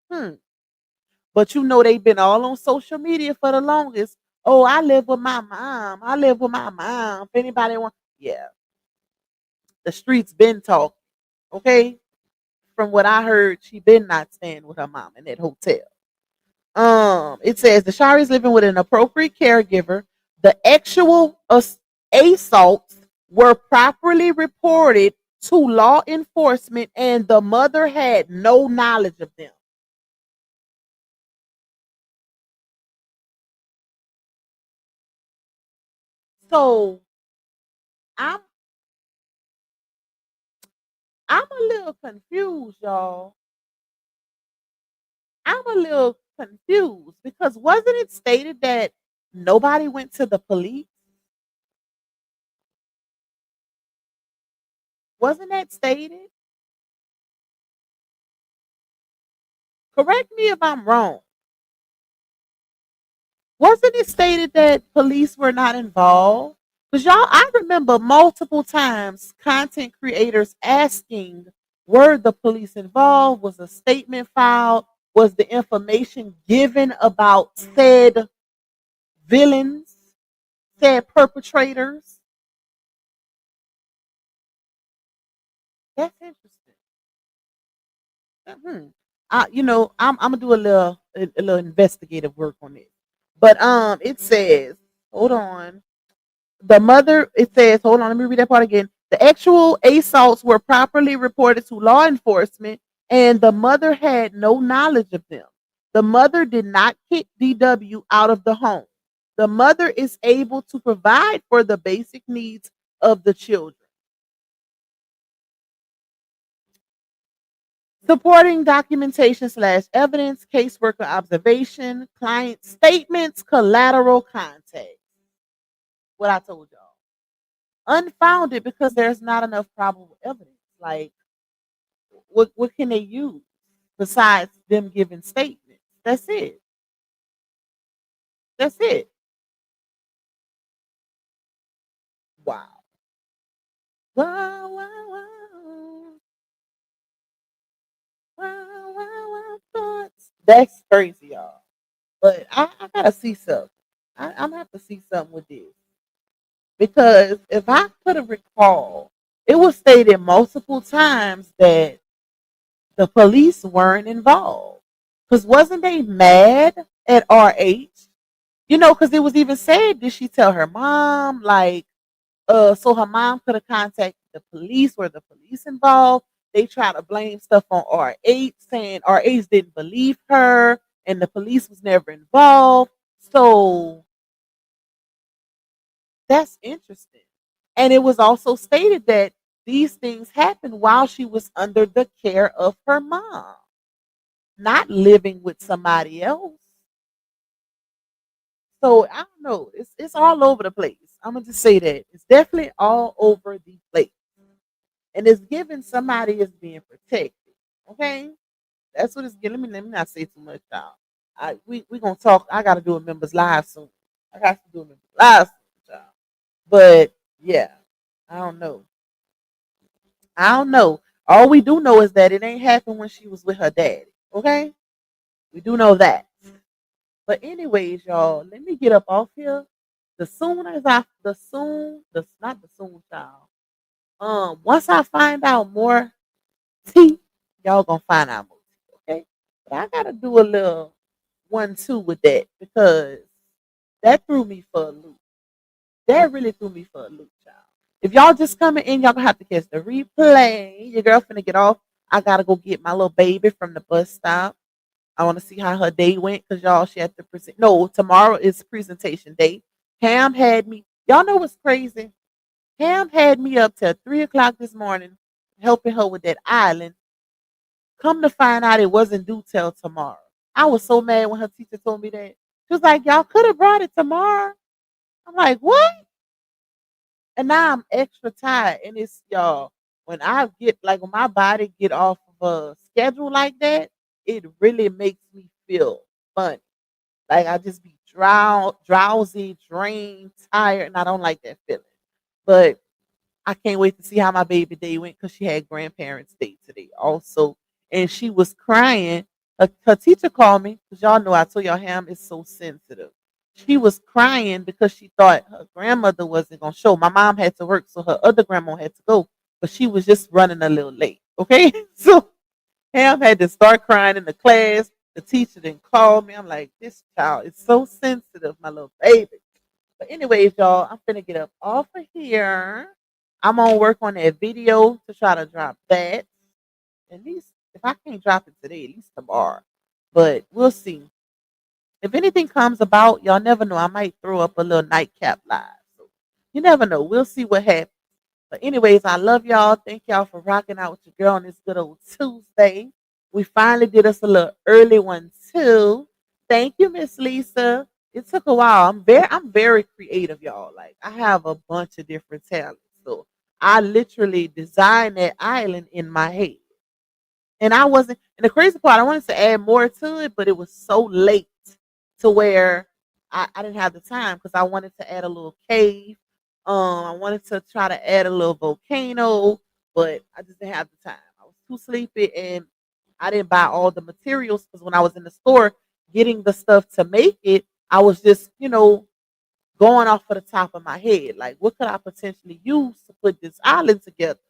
But they've been all on social media for the longest. Oh, I live with my mom. I live with my mom. If anybody wants, yeah, the streets been talking. Okay, from what I heard, she been not staying with her mom in that hotel. It says the Shari is living with an appropriate caregiver. The actual assaults were properly reported to law enforcement, and the mother had no knowledge of them. So I'm I'm a little confused, y'all. I'm a little confused because wasn't it stated that nobody went to the police? Wasn't that stated? Correct me if I'm wrong. Wasn't it stated that police were not involved? Because y'all, I remember multiple times content creators asking, were the police involved? Was a statement filed? Was the information given about said villains, said perpetrators? That's interesting. Hmm. I'm gonna do a little investigative work on it. But it says, hold on. The mother, it says, hold on, let me read that part again. The actual assaults were properly reported to law enforcement, and the mother had no knowledge of them. The mother did not kick DW out of the home. The mother is able to provide for the basic needs of the children. Supporting documentation slash evidence, caseworker observation, client statements, collateral contact. What I told y'all. Unfounded because there's not enough probable evidence. Like, what can they use besides them giving statements? That's it. That's it. Wow. Wow, wow, wow. Wow, wow, wow, thoughts. That's crazy, y'all. But I gotta see something. I'm gonna have to see something with this. Because if I could have recalled, it was stated multiple times that the police weren't involved. Because wasn't they mad at RH? Because it was even said, did she tell her mom? Like, so her mom could have contacted the police. Were the police involved? They try to blame stuff on RH, saying RH didn't believe her and the police was never involved. So that's interesting. And it was also stated that these things happened while she was under the care of her mom, not living with somebody else. So I don't know. It's all over the place. I'm gonna just say that it's definitely all over the place, and it's giving somebody is being protected. Okay, that's what it's giving. Let me not say too much, y'all. We gonna talk. I gotta do a members live soon. I got to do a members live soon, y'all. But yeah, I don't know. I don't know. All we do know is that it ain't happened when she was with her daddy. Okay, we do know that. But anyways, y'all, let me get up off here. Not the soon, child. Once I find out more tea, y'all gonna find out more tea, okay? But I gotta do a little 1-2 with that because that threw me for a loop. That really threw me for a loop, child. If y'all just coming in, y'all gonna have to catch the replay. Your girl finna get off. I gotta go get my little baby from the bus stop. I want to see how her day went because y'all, she had to present. No, tomorrow is presentation day. Cam had me. Y'all know what's crazy? Cam had me up till 3 o'clock this morning helping her with that island. Come to find out it wasn't due till tomorrow. I was so mad when her teacher told me that. She was like, y'all could have brought it tomorrow. I'm like, what? And now I'm extra tired. And it's y'all, when I get like when my body get off of a schedule like that, it really makes me feel funny. Like I just be drowsy, drained, tired, and I don't like that feeling. But I can't wait to see how my baby day went because she had grandparents' day today also. And she was crying. Her teacher called me because y'all know I told y'all Ham is so sensitive. She was crying because she thought her grandmother wasn't going to show. My mom had to work, so her other grandma had to go, but she was just running a little late. Okay. So Ham had to start crying in the class. The teacher didn't call me. I'm like, this child is so sensitive, my little baby. But anyways, y'all, I'm finna get up off of here. I'm gonna work on that video to try to drop that. At least if I can't drop it today, at least tomorrow. But we'll see. If anything comes about, y'all never know. I might throw up a little nightcap live. So you never know. We'll see what happens. But anyways, I love y'all. Thank y'all for rocking out with your girl on this good old Tuesday. We finally did us a little early one too. Thank you, Miss Lisa. It took a while. I'm very creative, y'all. Like I have a bunch of different talents. So I literally designed that island in my head. And I wasn't, and the crazy part, I wanted to add more to it, but it was so late to where I didn't have the time because I wanted to add a little cave. I wanted to try to add a little volcano, but I just didn't have the time. I was too sleepy and I didn't buy all the materials because when I was in the store getting the stuff to make it, I was just, going off of the top of my head. Like, what could I potentially use to put this island together?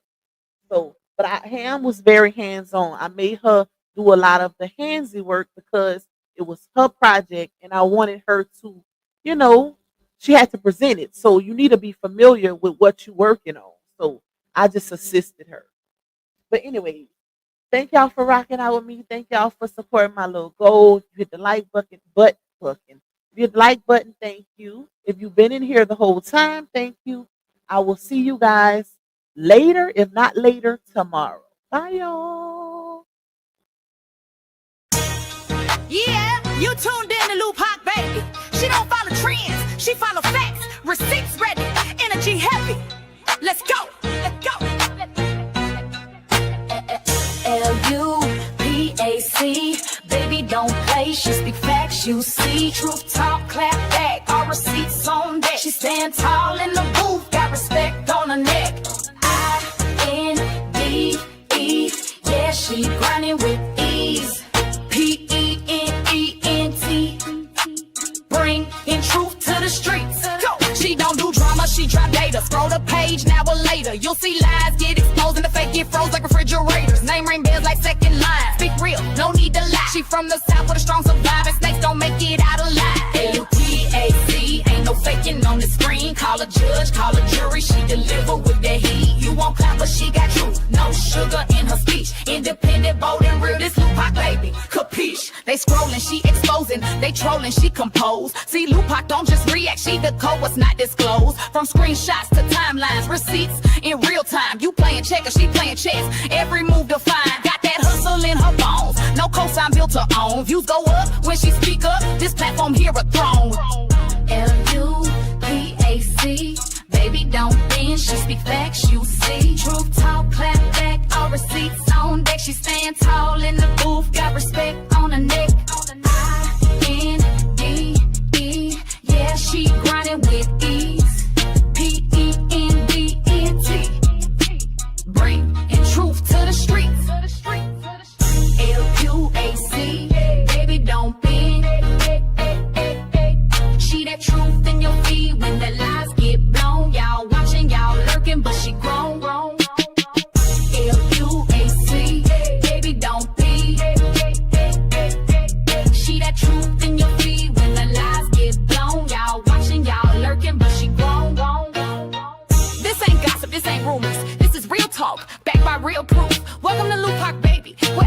So, but Ham was very hands on. I made her do a lot of the handsy work because it was her project and I wanted her to, she had to present it. So you need to be familiar with what you're working on. So I just assisted her. But anyway, thank y'all for rocking out with me. Thank y'all for supporting my little goal. You hit the like button, if you hit the like button, thank you. If you've been in here the whole time, thank you. I will see you guys later, if not later, tomorrow. Bye, y'all. Yeah, you tuned in to Lou Pop, baby. She don't follow trends, she follow facts. Receipts ready, energy heavy. Let's go, let's go. L-U-P-A-C, baby don't play, she speak facts, you see. Truth talk, clap back, all receipts on deck. She stand tall in the booth, got respect on her neck. I-N-D-E, yeah, she grinding with ease. P-E-N-E-N-T, bring in truth to the streets. Go. She don't do drama, she drop data. Scroll the page, now or later. You'll see lies get exposed and the fake get froze like refrigerators. Name ring bells like second line. Speak real, no need to lie. She from the south with a strong survivor. Snakes don't make it out alive. L-U-P-A-C, ain't no faking on the screen. Call a judge, call a jury, she deliver with that heat. You won't clap, but she got truth. No sugar in her speech. Independent, bold and real, this Lupac baby. Capiche? They scrolling, she exposing. They trolling, she compose. See, Lupac don't just react, she the code what's not disclosed. From screenshots to timelines, receipts in real time. You playing checkers, she playing chess. Every move defined, got that hustle in her bones. No cosign built to own. Views go up when she speak up. This platform here a throne. L-U-P-A-C, baby don't bend, she speak facts, you see. Truth talk, clap back, all receipts on deck. She stand tall in the booth, got respect on her neck. I-N-D-E, yeah, she grinding with ease. P-E-N-D-E-N-T, bring in truth to the streets. L-U-A-C, baby don't bend. She that truth in your feed when the lies get blown. Y'all watching, y'all lurking, but she grown. L-U-A-C, baby don't be. She that truth in your feed when the lies get blown. Y'all watching, y'all lurking, but she grown. This ain't gossip, this ain't rumors. This is real talk, backed by real proof. Welcome to Lupac, baby, where